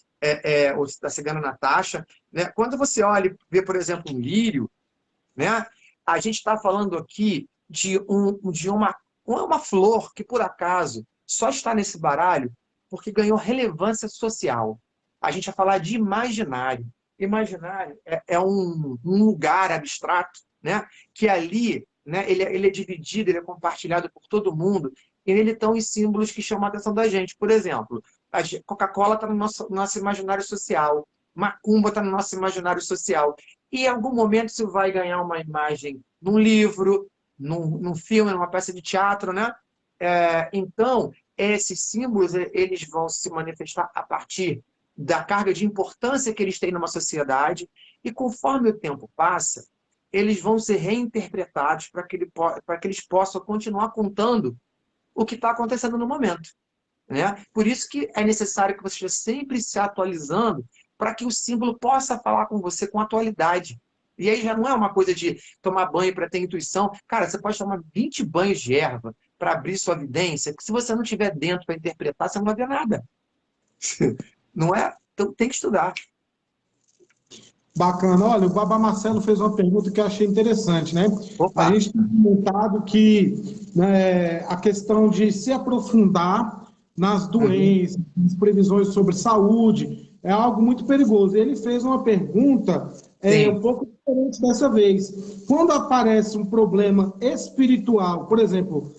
o da Cigana Natasha. Né? Quando você olha e vê, por exemplo, um lírio, né? A gente está falando aqui de uma flor que, por acaso, só está nesse baralho porque ganhou relevância social. A gente vai falar de imaginário. Imaginário é um lugar abstrato, né? Que ali, né, ele é dividido, ele é compartilhado por todo mundo, e nele estão os símbolos que chamam a atenção da gente. Por exemplo, a Coca-Cola está no nosso imaginário social, macumba está no nosso imaginário social. E em algum momento isso vai ganhar uma imagem num livro, num filme, numa peça de teatro, né? Então, esses símbolos eles vão se manifestar a partir da carga de importância que eles têm numa sociedade e conforme o tempo passa, eles vão ser reinterpretados para que eles possam continuar contando o que está acontecendo no momento. Né? Por isso que é necessário que você esteja sempre se atualizando para que o símbolo possa falar com você com atualidade. E aí já não é uma coisa de tomar banho para ter intuição. Cara, você pode tomar 20 banhos de erva para abrir sua vidência, que se você não tiver dentro para interpretar, você não vai ver nada. Não é? Então tem que estudar.
Bacana. Olha, o Babá Marcelo fez uma pergunta que eu achei interessante, né? A
Opa!
gente tem comentado que, né, a questão de se aprofundar nas
Uhum.
doenças, nas previsões sobre saúde, é algo muito perigoso. Ele fez uma pergunta um
Sim,
pouco diferente dessa vez. Quando aparece um problema espiritual, por exemplo,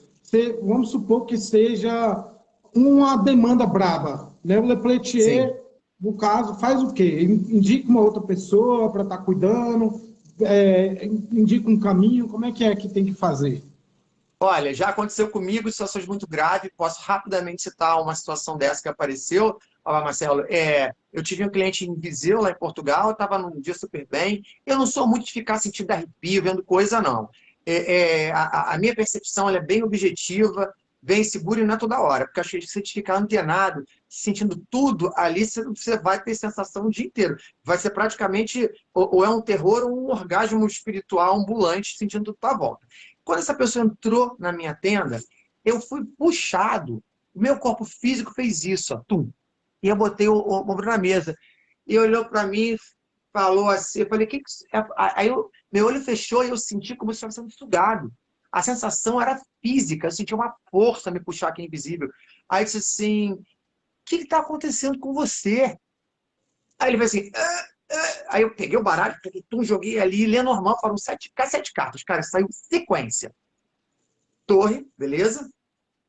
vamos supor que seja uma demanda braba, né? O
sim.
Lepletier, no caso, faz o quê? Indica uma outra pessoa para estar cuidando, indica um caminho, como é que tem que fazer?
Olha, já aconteceu comigo situações muito graves. Posso rapidamente citar uma situação dessa que apareceu. Olha, Marcelo, eu tive um cliente em Viseu, lá em Portugal, estava num dia super bem. Eu não sou muito de ficar sentindo arrepio, vendo coisa, não. A minha percepção ela é bem objetiva, bem segura e não é toda hora. Porque acho que se você ficar antenado, sentindo tudo ali, você vai ter sensação o dia inteiro. Vai ser praticamente, ou é um terror ou um orgasmo espiritual ambulante, sentindo tudo à volta. Quando essa pessoa entrou na minha tenda, eu fui puxado. O meu corpo físico fez isso, ó, tum. E eu botei o ombro na mesa. E olhou para mim, falou assim, eu falei, que é? Aí meu olho fechou e eu senti como se estivesse sendo sugado. A sensação era física, eu senti uma força me puxar aqui invisível. Aí eu disse assim, o que está acontecendo com você? Aí ele falou assim, aí eu peguei o baralho, tum, joguei ali, Lenormand, foram sete cartas, cara, saiu sequência. Torre, beleza?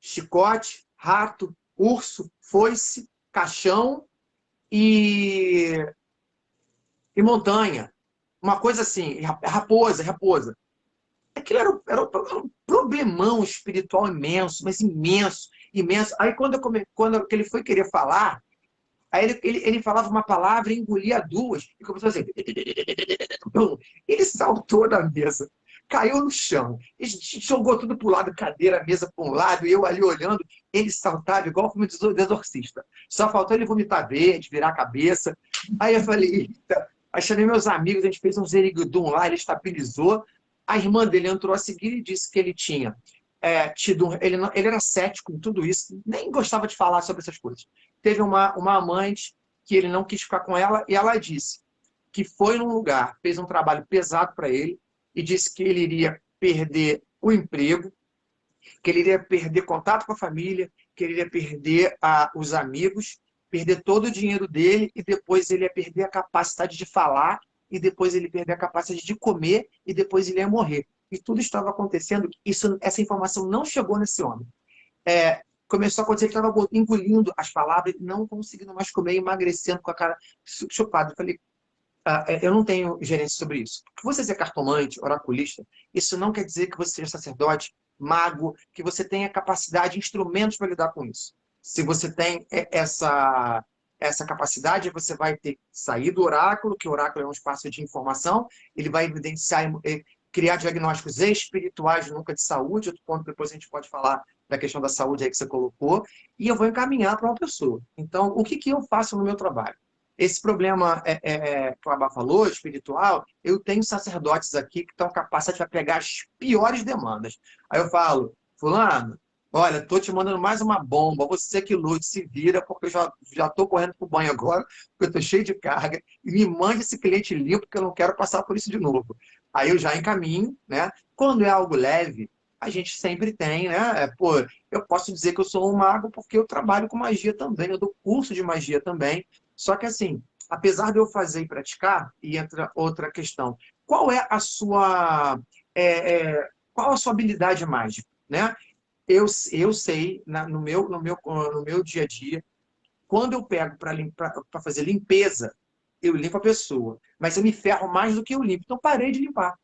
Chicote, rato, urso, foice, caixão e, e montanha. Uma coisa assim, raposa. Aquilo era um problemão espiritual imenso, mas imenso, imenso. Aí quando ele foi querer falar, aí ele falava uma palavra e engolia duas, e começou a dizer. Ele saltou da mesa, caiu no chão, jogou tudo para o lado, cadeira, mesa para um lado, e eu ali olhando, ele saltava igual filme de exorcista. Só faltou ele vomitar verde, virar a cabeça. Aí eu falei, eita. Aí chamei meus amigos, a gente fez um zerigudum lá, ele estabilizou. A irmã dele entrou a seguir e disse que ele tinha ele era cético em tudo isso, nem gostava de falar sobre essas coisas. Teve uma amante que ele não quis ficar com ela, e ela disse que foi num lugar, fez um trabalho pesado para ele, e disse que ele iria perder o emprego, que ele iria perder contato com a família, que ele iria perder os amigos, perder todo o dinheiro dele, e depois ele ia perder a capacidade de falar, e depois ele ia perder a capacidade de comer, e depois ele ia morrer. E tudo estava acontecendo, essa informação não chegou nesse homem. Começou a acontecer que ele estava engolindo as palavras, não conseguindo mais comer, emagrecendo com a cara chupada. Eu falei, eu não tenho gerência sobre isso. Porque você ser cartomante, oraculista, isso não quer dizer que você seja sacerdote, mago, que você tenha capacidade, instrumentos para lidar com isso. Se você tem essa capacidade, você vai ter que sair do oráculo, que o oráculo é um espaço de informação, ele vai evidenciar, criar diagnósticos espirituais, nunca de saúde, outro ponto depois a gente pode falar da questão da saúde aí que você colocou, e eu vou encaminhar para uma pessoa. Então, o que eu faço no meu trabalho? Esse problema que o Abba falou, espiritual, eu tenho sacerdotes aqui que estão capazes de pegar as piores demandas. Aí eu falo, fulano, olha, estou te mandando mais uma bomba, você que lute, se vira, porque eu já estou correndo para o banho agora, porque eu estou cheio de carga, e me mande esse cliente limpo, porque eu não quero passar por isso de novo. Aí eu já encaminho, né? Quando é algo leve, a gente sempre tem, né? Pô, eu posso dizer que eu sou um mago porque eu trabalho com magia também, eu dou curso de magia também, só que assim, apesar de eu fazer e praticar, e entra outra questão, qual é a sua qual a sua habilidade mágica, né? Eu sei no meu dia a dia, quando eu pego para fazer limpeza, eu limpo a pessoa, mas eu me ferro mais do que eu limpo, então parei de limpar,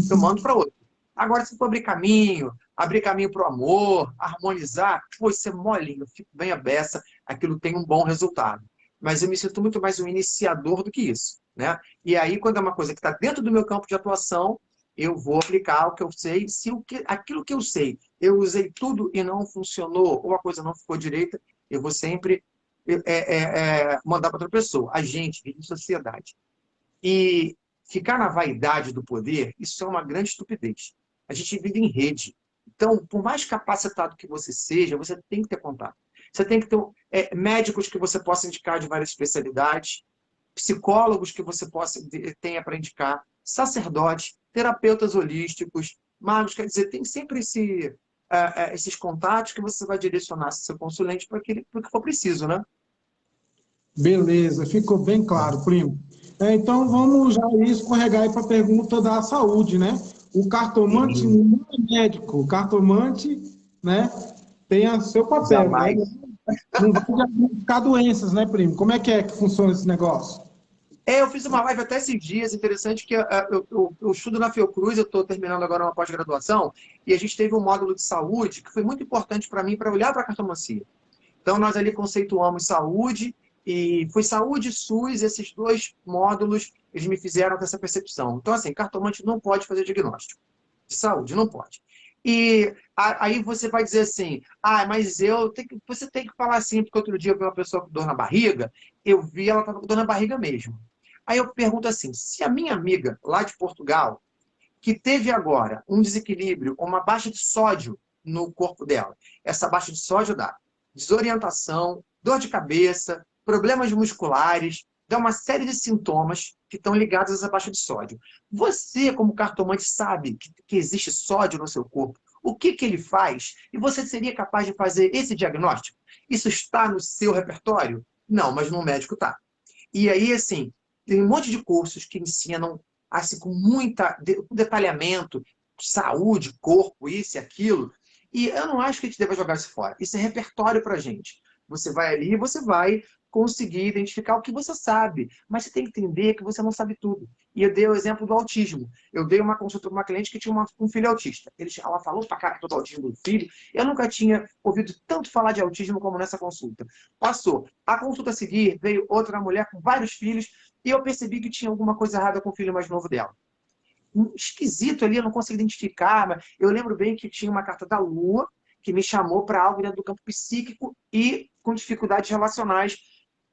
eu mando para outro. Agora, se for abrir caminho para o amor, harmonizar, pô, isso é molinho, eu fico bem a beça, aquilo tem um bom resultado. Mas eu me sinto muito mais um iniciador do que isso, né? E aí, quando é uma coisa que está dentro do meu campo de atuação, eu vou aplicar o que eu sei. Se aquilo que eu sei, eu usei tudo e não funcionou, ou a coisa não ficou direita, eu vou sempre mandar para outra pessoa. A gente vive em sociedade. E ficar na vaidade do poder, isso é uma grande estupidez. A gente vive em rede. Então, por mais capacitado que você seja, você tem que ter contato. Você tem que ter médicos que você possa indicar de várias especialidades, psicólogos que você tenha para indicar, sacerdotes, terapeutas holísticos, magos, quer dizer, tem sempre esses contatos que você vai direcionar seu consulente para o que for preciso, né?
Beleza, ficou bem claro, primo. Então vamos já escorregar para a pergunta da saúde, né? O cartomante não é médico, o cartomante, né, tem seu papel, né?
Jamais.
Não vai diagnosticar doenças, né, primo? Como é que funciona esse negócio?
Eu fiz uma live até esses dias, interessante, que eu estudo na Fiocruz, eu estou terminando agora uma pós-graduação, e a gente teve um módulo de saúde que foi muito importante para mim, para olhar para a cartomancia. Então, nós ali conceituamos saúde, e foi saúde e SUS, esses dois módulos, eles me fizeram ter essa percepção. Então, assim, cartomante não pode fazer diagnóstico de saúde, não pode. E aí você vai dizer assim, mas você tem que falar assim, porque outro dia eu vi uma pessoa com dor na barriga, eu vi ela estava com dor na barriga mesmo. Aí eu pergunto assim, se a minha amiga lá de Portugal, que teve agora um desequilíbrio, uma baixa de sódio no corpo dela, essa baixa de sódio dá desorientação, dor de cabeça, problemas musculares, dá uma série de sintomas que estão ligados a essa baixa de sódio. Você, como cartomante, sabe que existe sódio no seu corpo. O que ele faz? E você seria capaz de fazer esse diagnóstico? Isso está no seu repertório? Não, mas no médico está. E aí, assim, tem um monte de cursos que ensinam assim, com detalhamento, saúde, corpo, isso e aquilo. E eu não acho que a gente deva jogar isso fora. Isso é repertório para a gente. Você vai ali e você vai conseguir identificar o que você sabe. Mas você tem que entender que você não sabe tudo. E eu dei o exemplo do autismo. Eu dei uma consulta para uma cliente que tinha um filho autista. Ela falou para cá do autismo do filho. Eu nunca tinha ouvido tanto falar de autismo como nessa consulta. Passou. A consulta a seguir, veio outra mulher com vários filhos e eu percebi que tinha alguma coisa errada com o filho mais novo dela. Esquisito ali, eu não consigo identificar, mas eu lembro bem que tinha uma carta da Lua que me chamou para algo dentro do campo psíquico e com dificuldades relacionais.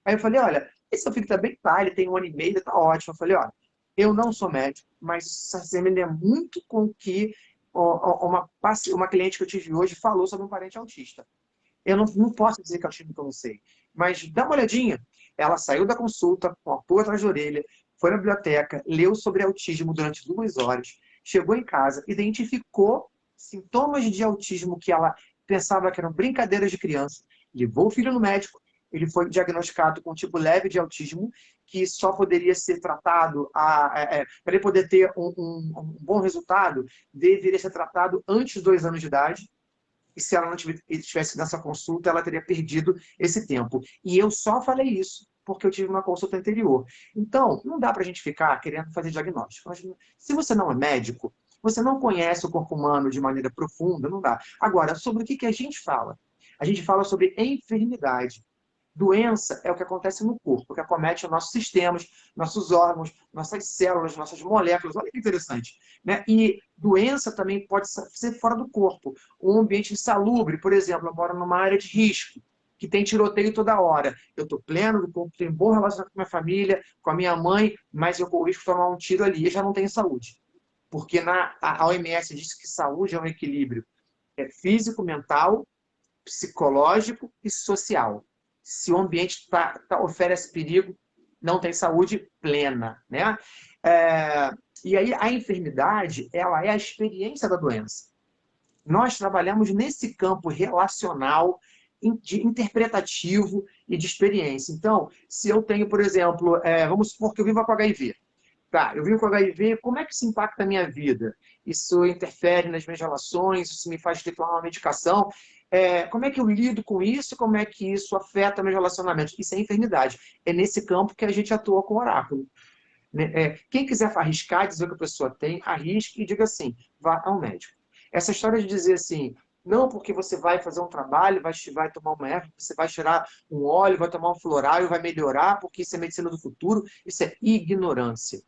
Aí eu falei, olha, esse seu filho está bem, tá, ele tem 1 ano e meio, ele está ótimo. Eu falei, olha, eu não sou médico, mas isso se assemelha muito com o que uma cliente que eu tive hoje falou sobre um parente autista. Eu não posso dizer que é autismo que eu não sei, mas dá uma olhadinha. Ela saiu da consulta, com a pulga atrás da orelha, foi na biblioteca, leu sobre autismo durante 2 horas, chegou em casa, identificou sintomas de autismo que ela pensava que eram brincadeiras de criança, levou o filho no médico, ele foi diagnosticado com um tipo leve de autismo, que só poderia ser tratado, para ele poder ter um bom resultado, deveria ser tratado antes dos 2 anos de idade, e se ela não estivesse nessa consulta, ela teria perdido esse tempo. E eu só falei isso porque eu tive uma consulta anterior. Então, não dá para a gente ficar querendo fazer diagnóstico. Se você não é médico, você não conhece o corpo humano de maneira profunda, não dá. Agora, sobre o que a gente fala? A gente fala sobre enfermidade. Doença é o que acontece no corpo, que acomete os nossos sistemas, nossos órgãos, nossas células, nossas moléculas. Olha que interessante. Né? E doença também pode ser fora do corpo. Um ambiente insalubre, por exemplo, eu moro numa área de risco, que tem tiroteio toda hora. Eu estou pleno do corpo, tenho bom relacionamento com a minha família, com a minha mãe, mas eu corro risco de tomar um tiro ali e já não tenho saúde. Porque a OMS diz que saúde é um equilíbrio físico, mental, psicológico e social. Se o ambiente oferece perigo, não tem saúde plena. Né? E aí a enfermidade, ela é a experiência da doença. Nós trabalhamos nesse campo relacional, interpretativo e de experiência. Então, se eu tenho, por exemplo, vamos supor que eu vivo com HIV. Tá, eu vivo com HIV, como é que isso impacta a minha vida? Isso interfere nas minhas relações, isso me faz ter que tomar uma medicação. Como é que eu lido com isso? Como é que isso afeta meus relacionamentos? Isso é enfermidade. É nesse campo que a gente atua com o oráculo. Quem quiser arriscar, dizer o que a pessoa tem, arrisque e diga assim, vá ao médico. Essa história de dizer assim, não porque você vai fazer um trabalho, vai tomar uma erva, você vai tirar um óleo, vai tomar um floral e vai melhorar, porque isso é medicina do futuro, isso é ignorância.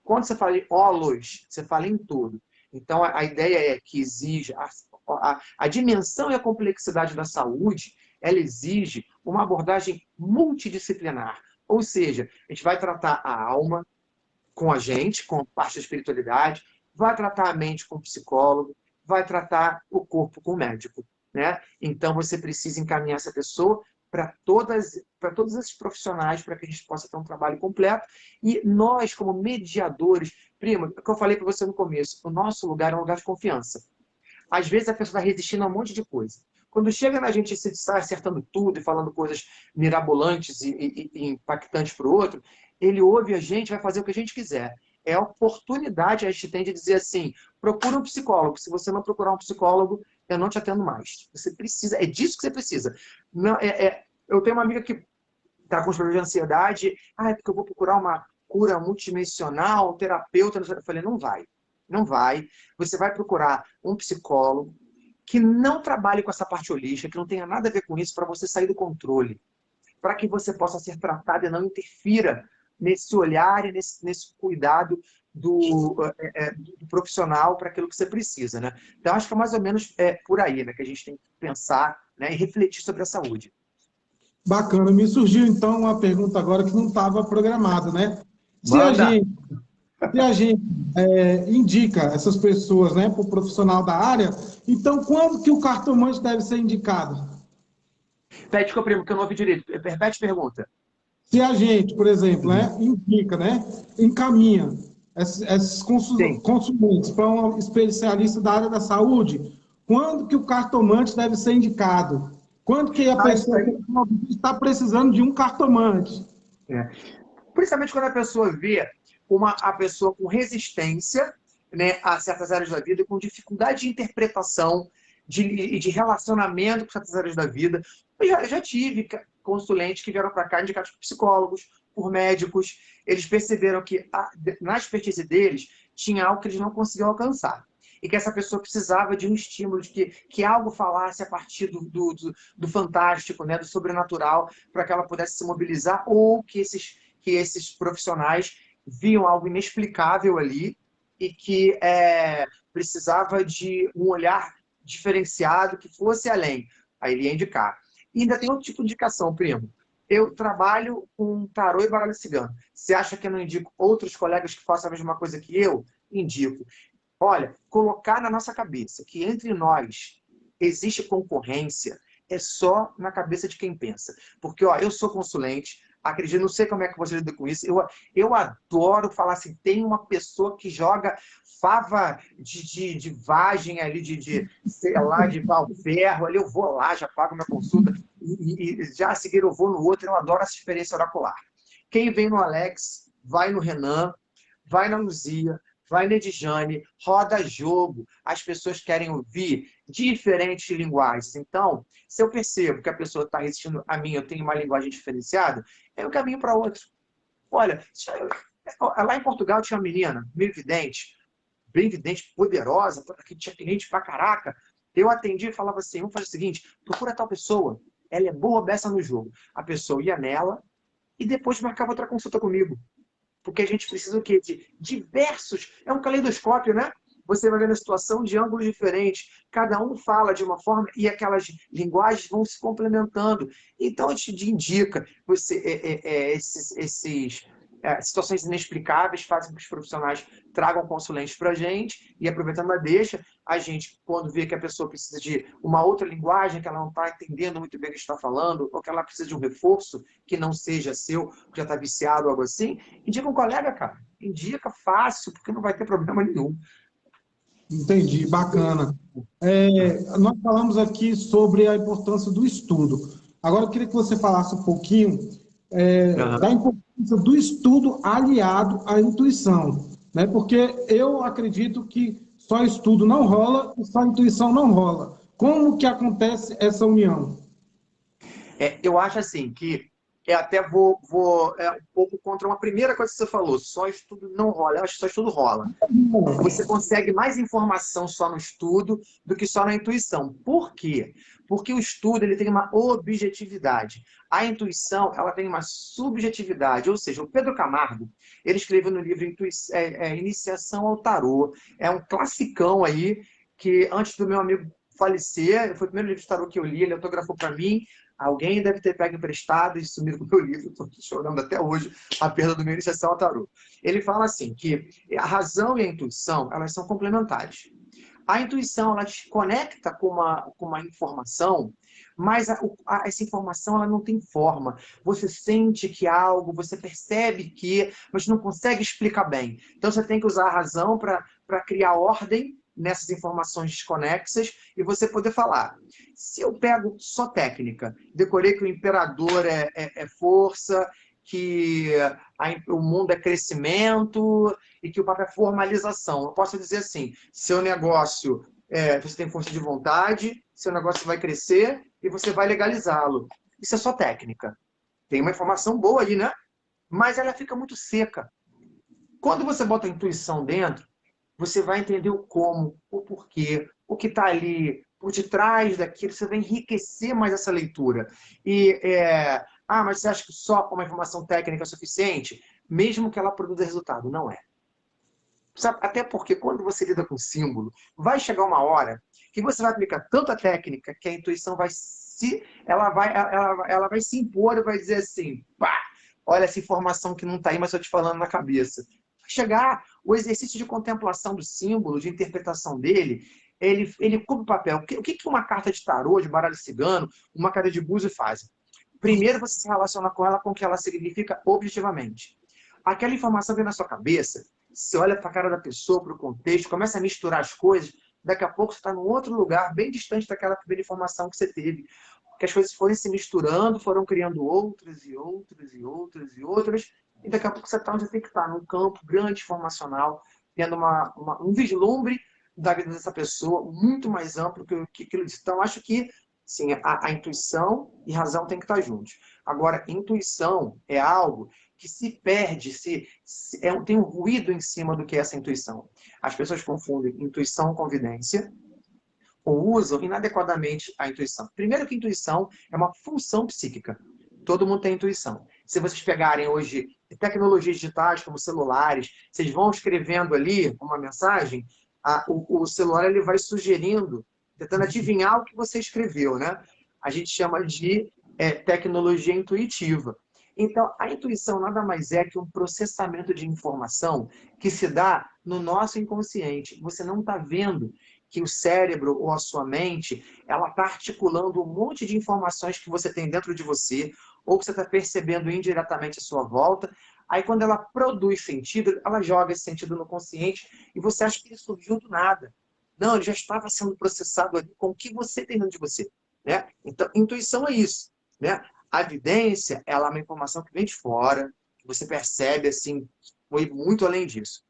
Quando você fala em olos, você fala em tudo. Então, a ideia é que exige a dimensão e a complexidade da saúde, ela exige uma abordagem multidisciplinar. Ou seja, a gente vai tratar a alma, com a gente, com parte da espiritualidade, vai tratar a mente com o psicólogo, vai tratar o corpo com o médico, né? Então, você precisa encaminhar essa pessoa para todos esses profissionais, para que a gente possa ter um trabalho completo. E nós, como mediadores, prima, o que eu falei para você no começo, o nosso lugar é um lugar de confiança. Às vezes a pessoa está resistindo a um monte de coisa. Quando chega na gente se está acertando tudo e falando coisas mirabolantes e impactantes para o outro, ele ouve a gente, vai fazer o que a gente quiser. É a oportunidade a gente tem de dizer assim, procura um psicólogo. Se você não procurar um psicólogo, eu não te atendo mais. Você precisa, é disso que você precisa. Não, eu tenho uma amiga que está com os problemas de ansiedade. É porque eu vou procurar uma cura multidimensional, um terapeuta. Eu falei, não vai. Não vai. Você vai procurar um psicólogo que não trabalhe com essa parte holística, que não tenha nada a ver com isso, para você sair do controle. Para que você possa ser tratado e não interfira nesse olhar e nesse cuidado do profissional para aquilo que você precisa, né? Então, acho que é mais ou menos por aí, né, que a gente tem que pensar, né, e refletir sobre a saúde.
Bacana. Me surgiu, então, uma pergunta agora que não estava programada, né? Se a
Manda!
gente, se a gente indica essas pessoas, né, para o profissional da área, então quando que o cartomante deve ser indicado?
Pede que eu primo, que eu não ouvi direito. Repete a pergunta.
Se a gente, por exemplo, né, indica, né, encaminha esses
Sim.
consulentes para um especialista da área da saúde, quando que o cartomante deve ser indicado? Quando que a
Isso
pessoa
aí.
está precisando de um cartomante?
É. Principalmente quando a pessoa vê a pessoa com resistência, né, a certas áreas da vida, com dificuldade de interpretação e de relacionamento com certas áreas da vida. Eu já tive consulentes que vieram para cá indicados por psicólogos, por médicos. Eles perceberam que na expertise deles tinha algo que eles não conseguiam alcançar. E que essa pessoa precisava de um estímulo, de que algo falasse a partir do fantástico, né, do sobrenatural, para que ela pudesse se mobilizar, ou que esses profissionais viam algo inexplicável ali e que precisava de um olhar diferenciado que fosse além. Aí ele ia indicar. E ainda tem outro tipo de indicação, primo. Eu trabalho com tarô e baralho cigano. Você acha que eu não indico outros colegas que façam a mesma coisa que eu? Indico. Olha, colocar na nossa cabeça que entre nós existe concorrência é só na cabeça de quem pensa. Porque, ó, eu sou consulente, acredito, não sei como é que você lida com isso, eu adoro falar assim, tem uma pessoa que joga fava de vagem ali, sei lá, de Valferro, ali eu vou lá, já pago minha consulta, e já a seguir eu vou no outro, eu adoro essa experiência oracular. Quem vem no Alex, vai no Renan, vai na Luzia, vai na Edjane, roda jogo. As pessoas querem ouvir diferentes linguagens. Então, se eu percebo que a pessoa está resistindo a mim, eu tenho uma linguagem diferenciada, eu caminho para outro. Olha, lá em Portugal tinha uma menina, meio vidente, bem vidente, poderosa, que tinha cliente pra caraca. Eu atendi e falava assim, vamos fazer o seguinte, procura tal pessoa, ela é boa beça no jogo. A pessoa ia nela e depois marcava outra consulta comigo. Porque a gente precisa o quê? De diversos... É um caleidoscópio, né? Você vai vendo a situação de ângulos diferentes. Cada um fala de uma forma e aquelas linguagens vão se complementando. Então, a gente indica situações inexplicáveis, fazem com que os profissionais tragam consulentes para a gente e, aproveitando a deixa, a gente, quando vê que a pessoa precisa de uma outra linguagem, que ela não está entendendo muito bem o que está falando, ou que ela precisa de um reforço que não seja seu, que já está viciado ou algo assim, indica um colega, cara. Indica fácil, porque não vai ter problema nenhum.
Entendi, bacana. Nós falamos aqui sobre a importância do estudo. Agora, eu queria que você falasse um pouquinho da importância do estudo aliado à intuição, né? Porque eu acredito que só estudo não rola e só intuição não rola. Como que acontece essa união?
Eu acho assim que até vou um pouco contra uma primeira coisa que você falou, só estudo não rola. Eu acho que só estudo rola. Você consegue mais informação só no estudo do que só na intuição. Por quê? Porque o estudo ele tem uma objetividade. A intuição ela tem uma subjetividade. Ou seja, o Pedro Camargo ele escreveu no livro Iniciação ao Tarô. É um classicão aí que antes do meu amigo falecer, foi o primeiro livro de tarô que eu li, ele autografou para mim. Alguém deve ter pego emprestado e sumido com o meu livro, estou chorando até hoje a perda do meu Iniciação ao Tarô. Ele fala assim, que a razão e a intuição, elas são complementares. A intuição, ela te conecta com uma informação, mas essa informação ela não tem forma. Você sente que algo, você percebe que, mas não consegue explicar bem. Então, você tem que usar a razão para criar ordem nessas informações desconexas e você poder falar. Se eu pego só técnica, decorei que o imperador é força, que o mundo é crescimento e que o papo é formalização. Eu posso dizer assim, seu negócio, você tem força de vontade, seu negócio vai crescer e você vai legalizá-lo. Isso é só técnica. Tem uma informação boa ali, né? Mas ela fica muito seca. Quando você bota a intuição dentro, você vai entender o como, o porquê, o que está ali por detrás daquilo, você vai enriquecer mais essa leitura. Mas você acha que só uma informação técnica é suficiente? Mesmo que ela produza resultado, não é. Sabe? Até porque quando você lida com símbolo, vai chegar uma hora que você vai aplicar tanta técnica que a intuição vai ela vai se impor e vai dizer assim, pá, olha essa informação que não está aí, mas estou te falando na cabeça. Vai chegar o exercício de contemplação do símbolo, de interpretação dele, ele cumpre o papel. O que uma carta de tarô, de baralho cigano, uma carta de búzio fazem? Primeiro você se relaciona com ela com o que ela significa objetivamente. Aquela informação vem na sua cabeça, você olha para a cara da pessoa, para o contexto, começa a misturar as coisas, daqui a pouco você está num outro lugar, bem distante daquela primeira informação que você teve. Porque as coisas foram se misturando, foram criando outras e outras e outras e outras, e daqui a pouco você está onde você tem que estar, num campo grande informacional, tendo um vislumbre da vida dessa pessoa muito mais amplo que aquilo disse. Então, acho que sim, a intuição e razão tem que estar juntos. Agora, intuição é algo que se perde, tem um ruído em cima do que é essa intuição. As pessoas confundem intuição com vidência ou usam inadequadamente a intuição. Primeiro que intuição é uma função psíquica. Todo mundo tem intuição. Se vocês pegarem hoje tecnologias digitais como celulares, vocês vão escrevendo ali uma mensagem, o celular ele vai sugerindo, tentando adivinhar o que você escreveu, né? A gente chama de tecnologia intuitiva. Então, a intuição nada mais é que um processamento de informação que se dá no nosso inconsciente. Você não está vendo que o cérebro ou a sua mente ela está articulando um monte de informações que você tem dentro de você ou que você está percebendo indiretamente à sua volta. Aí, quando ela produz sentido, ela joga esse sentido no consciente e você acha que ele surgiu do nada. Não, ele já estava sendo processado ali com o que você tem dentro de você. Né? Então, intuição é isso. Né? A evidência, ela é uma informação que vem de fora, que você percebe, assim, foi muito além disso.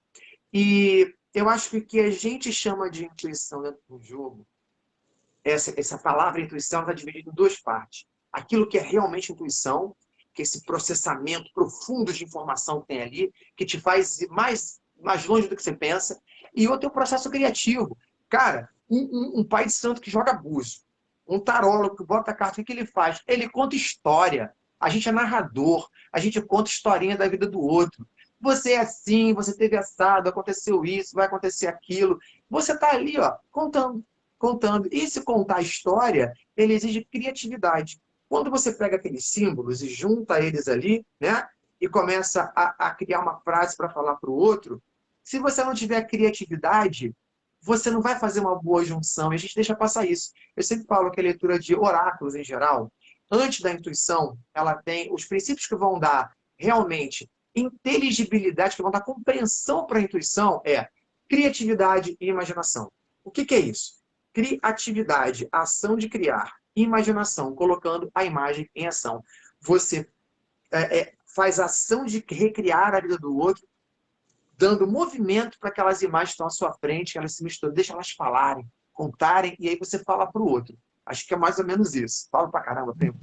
E eu acho que o que a gente chama de intuição dentro do jogo, essa palavra intuição está dividida em duas partes. Aquilo que é realmente intuição, que é esse processamento profundo de informação que tem ali, que te faz ir mais longe do que você pensa, e outro é o processo criativo. Cara, um pai de santo que joga búzio, um tarólogo que bota a carta, o que ele faz? Ele conta história. A gente é narrador, a gente conta historinha da vida do outro. Você é assim, você teve assado, aconteceu isso, vai acontecer aquilo. Você está ali, ó, contando. E se contar a história, ele exige criatividade. Quando você pega aqueles símbolos e junta eles ali, né, e começa a criar uma frase para falar para o outro, se você não tiver criatividade, você não vai fazer uma boa junção, e a gente deixa passar isso. Eu sempre falo que a leitura de oráculos, em geral, antes da intuição, ela tem os princípios que vão dar realmente inteligibilidade, que vão dar compreensão para a intuição, criatividade e imaginação. O que é isso? Criatividade, a ação de criar. Imaginação, colocando a imagem em ação. Você faz a ação de recriar a vida do outro, dando movimento para aquelas imagens que estão à sua frente, elas se misturam, deixa elas falarem, contarem, e aí você fala para o outro. Acho que é mais ou menos isso. Fala pra caramba, tempo.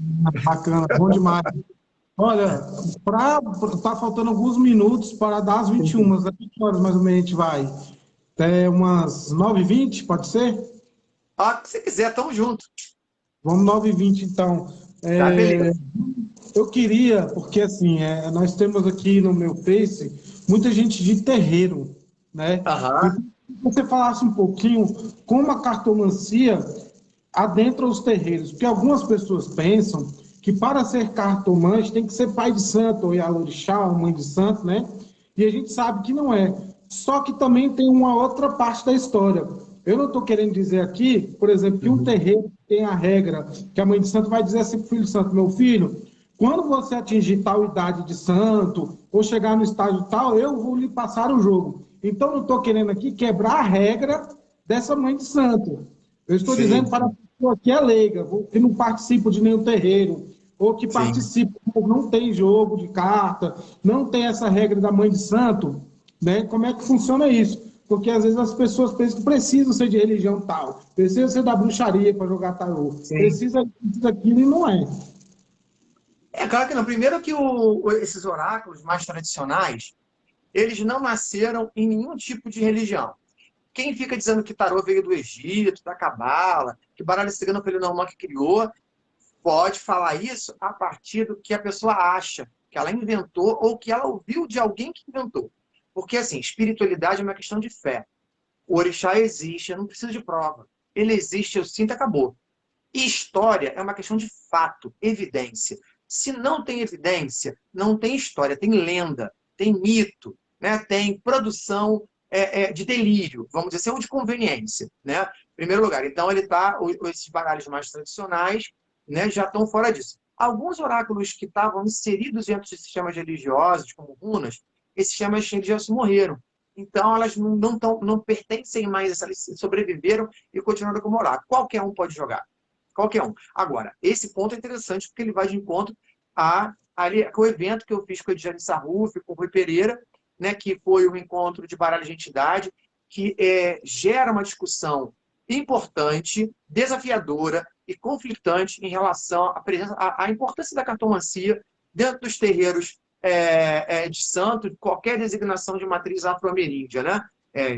Bacana, bom demais. Olha, tá faltando alguns minutos para dar as 21, às 20 horas mais ou menos a gente vai. Até umas 9h20, pode ser?
Se você quiser, tamo junto.
Vamos 9h20, então.
Tá, beleza.
Eu queria, porque assim, nós temos aqui no meu Face muita gente de terreiro, né?
Aham.
Se você falasse um pouquinho como a cartomancia adentra os terreiros, porque algumas pessoas pensam que para ser cartomante tem que ser pai de santo, ou Yalorixá, ou mãe de santo, né? E a gente sabe que não é. Só que também tem uma outra parte da história. Eu não estou querendo dizer aqui, por exemplo, que um
Uhum.
terreiro tem a regra que a mãe de santo vai dizer assim para o filho de santo, meu filho, quando você atingir tal idade de santo, ou chegar no estágio tal, eu vou lhe passar o jogo. Então, não estou querendo aqui quebrar a regra dessa mãe de santo. Eu estou
Sim,
dizendo para a
sim,
pessoa que é leiga, que não participa de nenhum terreiro, ou que
sim.
participa, não tem jogo de carta, não tem essa regra da mãe de santo, né? Como é que funciona isso? Porque às vezes as pessoas pensam que precisam ser de religião tal, precisa ser da bruxaria para jogar tarô,
Sim.
precisa daquilo e não é.
É claro que não. Primeiro que esses oráculos mais tradicionais, eles não nasceram em nenhum tipo de religião. Quem fica dizendo que tarô veio do Egito, da Cabala, que baralho cigano foi o Lenormand que criou, pode falar isso a partir do que a pessoa acha, que ela inventou ou que ela ouviu de alguém que inventou. Porque, assim, espiritualidade é uma questão de fé. O orixá existe, eu não preciso de prova. Ele existe, eu sinto, acabou. E história é uma questão de fato, evidência. Se não tem evidência, não tem história, tem lenda, tem mito, né? Tem produção de delírio, vamos dizer assim, ou de conveniência. Né? Em primeiro lugar, então ele tá, esses baralhos mais tradicionais, né, já estão fora disso. Alguns oráculos que estavam inseridos dentro de sistemas religiosos, como runas, esses sistemas religiosos morreram. Então, elas não pertencem mais, elas sobreviveram e continuaram como oráculo. Qualquer um pode jogar. Qualquer um. Agora, esse ponto é interessante porque ele vai de encontro com o evento que eu fiz com a Edjane Sarruf, com o Rui Pereira, né, que foi um encontro de baralho de entidade, que gera uma discussão importante, desafiadora e conflitante em relação à importância da cartomancia dentro dos terreiros de santo, de qualquer designação de matriz afro-ameríndia, né?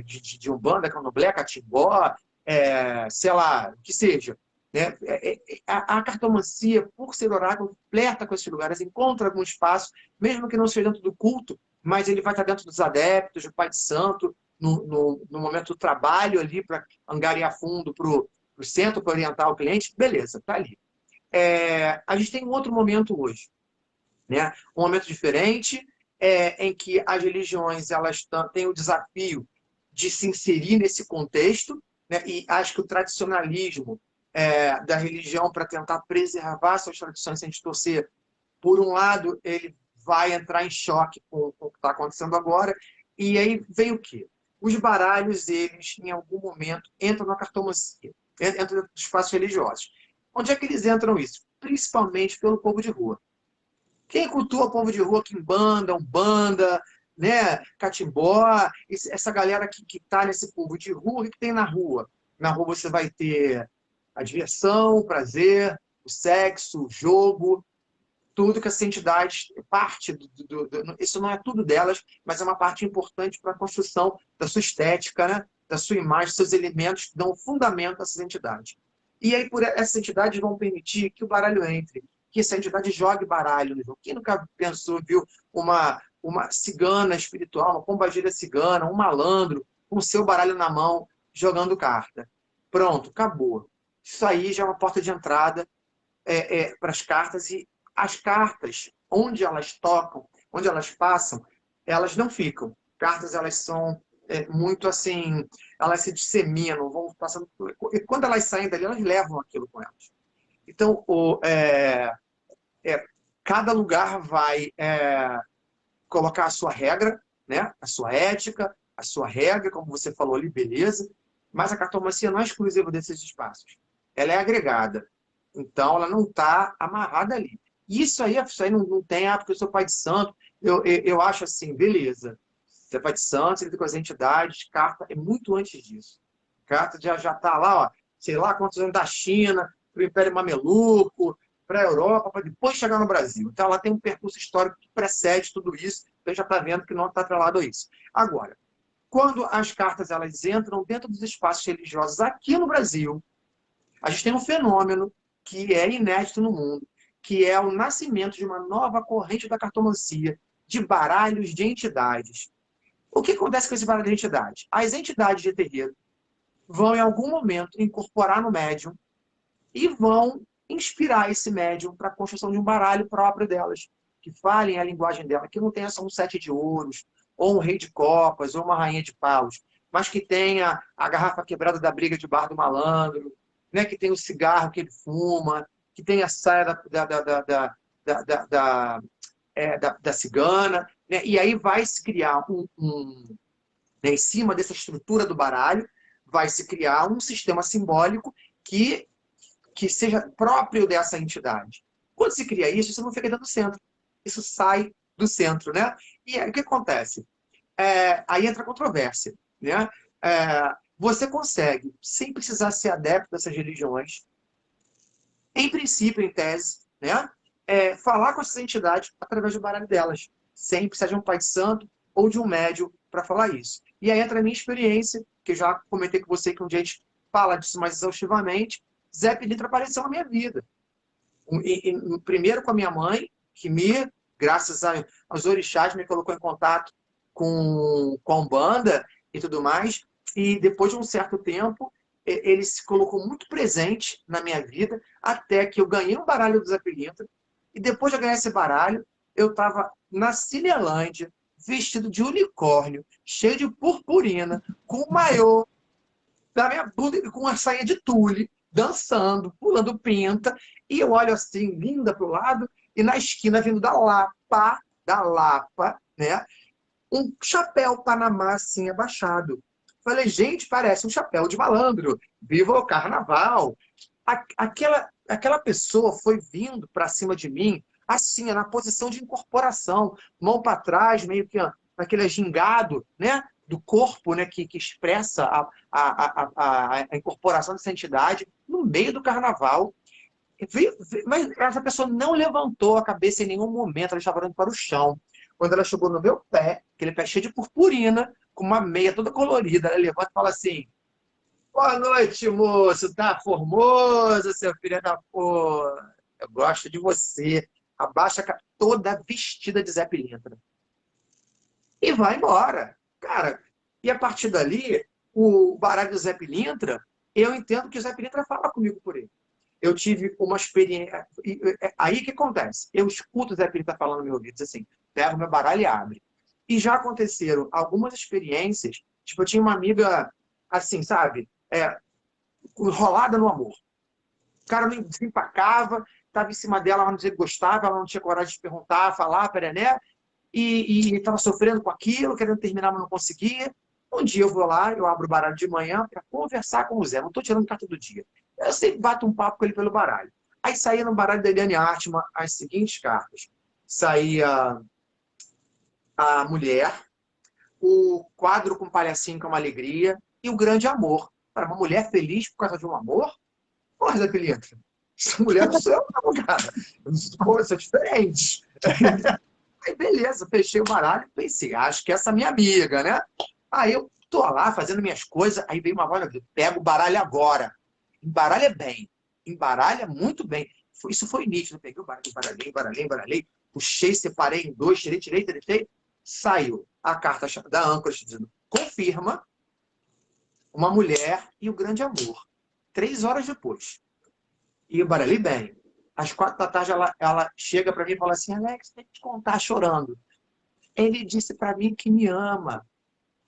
De Umbanda, Candomblé, Catimbó, sei lá, que seja. Né? A cartomancia, por ser oráculo, flerta com esses lugares, encontra algum espaço, mesmo que não seja dentro do culto, mas ele vai estar dentro dos adeptos, do Pai de Santo, no momento do trabalho ali, para angariar fundo para o centro, para orientar o cliente, beleza, está ali. A gente tem um outro momento hoje, né? Um momento diferente, em que as religiões elas têm o desafio de se inserir nesse contexto, né? E acho que o tradicionalismo da religião para tentar preservar suas tradições sem distorcer, por um lado, ele vai entrar em choque com o que está acontecendo agora, e aí vem o quê? Os baralhos, eles, em algum momento, entram na cartomancia, entram dentro dos espaços religiosos. Onde é que eles entram isso? Principalmente pelo povo de rua. Quem cultua o povo de rua, Quimbanda, Umbanda, né, Catimbó, essa galera que está nesse povo de rua, o que tem na rua? Na rua você vai ter a diversão, o prazer, o sexo, o jogo, tudo que essa entidade parte isso não é tudo delas, mas é uma parte importante para a construção da sua estética, né? Da sua imagem, dos seus elementos que dão fundamento a essas entidades. E aí, por essas entidades vão permitir que o baralho entre, que essa entidade jogue baralho no jogo. Quem nunca pensou, viu uma cigana espiritual, uma pombagira cigana, um malandro, com o seu baralho na mão, jogando carta? Pronto, acabou. Isso aí já é uma porta de entrada para as cartas, e as cartas, onde elas tocam, onde elas passam, elas não ficam. Cartas, elas são muito assim, elas se disseminam, vão passando, e quando elas saem dali, elas levam aquilo com elas. Então, cada lugar vai colocar a sua regra, né? A sua ética, a sua regra, como você falou ali, beleza, mas a cartomancia não é exclusiva desses espaços. Ela é agregada. Então, ela não está amarrada ali. Isso aí não tem, porque eu sou pai de santo. Eu acho assim, beleza. Você é pai de santo, você lida com as entidades, carta é muito antes disso. Carta já está lá, ó, sei lá quantos anos da China, para o Império Mameluco, para a Europa, para depois chegar no Brasil. Então, ela tem um percurso histórico que precede tudo isso, então já está vendo que não está atrelado a isso. Agora, quando as cartas elas entram dentro dos espaços religiosos aqui no Brasil, a gente tem um fenômeno que é inédito no mundo, que é o nascimento de uma nova corrente da cartomancia, de baralhos de entidades. O que acontece com esse baralho de entidades? As entidades de terreiro vão, em algum momento, incorporar no médium e vão inspirar esse médium para a construção de um baralho próprio delas, que falem a linguagem dela, que não tenha só um 7 de ouros, ou um rei de copas, ou uma rainha de paus, mas que tenha a garrafa quebrada da briga de bar do malandro, né? Que tenha o cigarro que ele fuma, que tenha a saia da cigana, né? E aí vai se criar né, em cima dessa estrutura do baralho, vai se criar um sistema simbólico que seja próprio dessa entidade. Quando se cria isso, isso não fica dentro do centro. Isso sai do centro, né? E aí o que acontece? Aí entra a controvérsia, né? Você consegue, sem precisar ser adepto dessas religiões, em princípio, em tese, né? Falar com essas entidades através do baralho delas, sem precisar de um pai de santo ou de um médium para falar isso. E aí entra a minha experiência, que eu já comentei com você que um dia a gente fala disso mais exaustivamente. Zé Pilintra apareceu na minha vida. Primeiro com a minha mãe, que graças aos orixás, me colocou em contato com a Umbanda e tudo mais. E depois de um certo tempo, ele se colocou muito presente na minha vida, até que eu ganhei um baralho do Zé Pilintra. E depois de ganhar esse baralho, eu estava na Cinelândia, vestido de unicórnio, cheio de purpurina, com o maiô da minha bunda, com uma saia de tule, dançando, pulando pinta, e eu olho assim, linda para o lado, e na esquina, vindo da Lapa, né, um chapéu Panamá assim, abaixado. Falei, gente, parece um chapéu de malandro. Viva o carnaval! Aquela pessoa foi vindo para cima de mim, assim, na posição de incorporação, mão para trás, meio que aquele gingado, né, do corpo, né, que expressa a incorporação dessa entidade no meio do carnaval. Mas essa pessoa não levantou a cabeça em nenhum momento, ela estava olhando para o chão. Quando ela chegou no meu pé, aquele pé cheio de purpurina, com uma meia toda colorida, ela levanta e fala assim: boa noite, moço, tá formoso, seu filho da porra. Eu gosto de você. Abaixa toda vestida de Zé Pilintra. E vai embora. Cara, e a partir dali, o baralho do Zé Pilintra, eu entendo que o Zé Pilintra fala comigo por ele. Eu tive uma experiência. Aí o que acontece? Eu escuto o Zé Pilintra falando no meu ouvido, diz assim, pego meu baralho e abre. E já aconteceram algumas experiências, tipo, eu tinha uma amiga, assim, sabe, enrolada no amor. O cara não se empacava, estava em cima dela, ela não dizia que gostava, ela não tinha coragem de perguntar, falar, perené, e estava sofrendo com aquilo, querendo terminar, mas não conseguia. Um dia eu vou lá, eu abro o baralho de manhã para conversar com o Zé. Não estou tirando carta do dia. Eu sempre bato um papo com ele pelo baralho. Aí saía no baralho da Eliane Artman as seguintes cartas. Saía a mulher, o quadro com palhacinho, que é uma alegria, e o grande amor. Para uma mulher feliz por causa de um amor? Porra, Zé Pilintra, essa mulher não sou eu não, cara. Coisas diferentes. Aí, beleza, fechei o baralho e pensei, acho que essa é minha amiga, né? Aí eu tô lá fazendo minhas coisas, aí veio uma voz, pega o baralho agora. Embaralha bem. Embaralha muito bem. Isso foi nítido. Peguei o baralho, embaralhei, puxei, separei em dois, tirei. Saiu a carta da âncora dizendo, confirma uma mulher e o grande amor. 3 horas depois. E eu baralhei bem. Às 4 da tarde, ela chega para mim e fala assim, Alex, tem que te contar chorando. Ele disse para mim que me ama.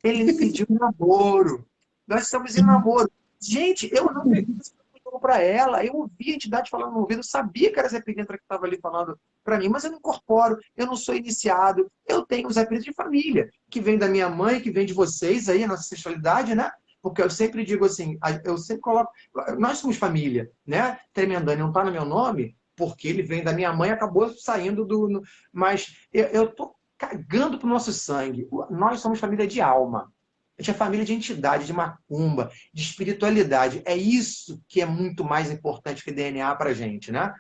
Ele me pediu um namoro. Nós estamos em namoro. Gente, eu não peguei isso para ela. Eu ouvi a entidade falando no ouvido, sabia que era Zé Pilintra que estava ali falando para mim, mas eu não incorporo, eu não sou iniciado. Eu tenho o Zé Pilintra de família, que vem da minha mãe, que vem de vocês aí, a nossa sexualidade, né? Porque eu sempre digo assim, eu sempre coloco, nós somos família, né? Tremendani não está no meu nome, porque ele vem da minha mãe, acabou saindo do... Mas eu tô cagando pro nosso sangue. Nós somos família de alma. A gente é família de entidade, de macumba, de espiritualidade. É isso que é muito mais importante que DNA pra gente, né?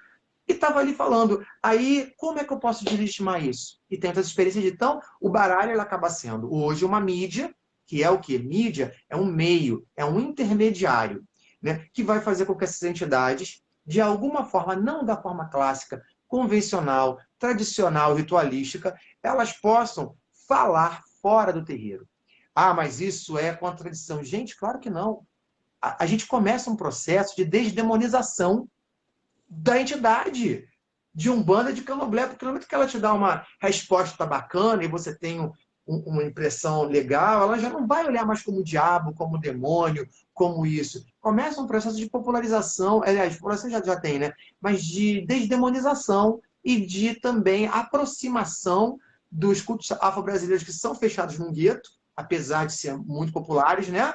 E estava ali falando, aí como é que eu posso legitimar isso? E tem essas experiências de então, o baralho ele acaba sendo hoje uma mídia, que é o quê? Mídia é um meio, é um intermediário, né? Que vai fazer com que essas entidades, de alguma forma, não da forma clássica, convencional, tradicional, ritualística, elas possam falar fora do terreiro. Ah, mas isso é contradição. Gente, claro que não. A gente começa um processo de desdemonização da entidade de Umbanda, de Candomblé, porque no momento que ela te dá uma resposta bacana e você tem uma impressão legal, ela já não vai olhar mais como diabo, como demônio, como isso. Começa um processo de popularização, aliás, população já tem, né? Mas de desdemonização e de também aproximação dos cultos afro-brasileiros que são fechados num gueto, apesar de ser muito populares, né?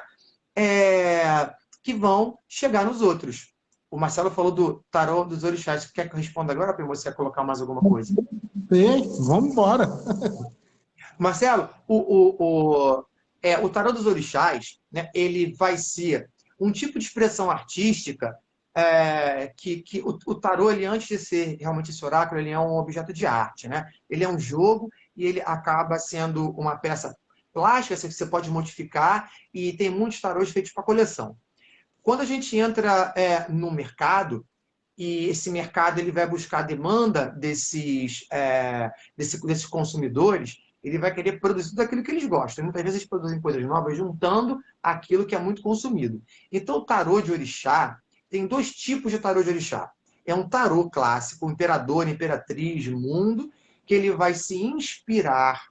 Que vão chegar nos outros. O Marcelo falou do tarô dos orixás. Quer que eu responda agora para você colocar mais alguma coisa?
Vamos embora.
Marcelo, o tarô dos orixás, né, ele vai ser um tipo de expressão artística que o tarô, ele, antes de ser realmente esse oráculo, ele é um objeto de arte, né? Ele é um jogo e ele acaba sendo uma peça plástica que você pode modificar, e tem muitos tarôs feitos para coleção. Quando a gente entra no mercado, e esse mercado ele vai buscar a demanda desses consumidores, ele vai querer produzir tudo aquilo que eles gostam. Muitas vezes eles produzem coisas novas juntando aquilo que é muito consumido. Então, o tarô de orixá, tem dois tipos de tarô de orixá. É um tarô clássico, imperador, imperatriz, mundo, que ele vai se inspirar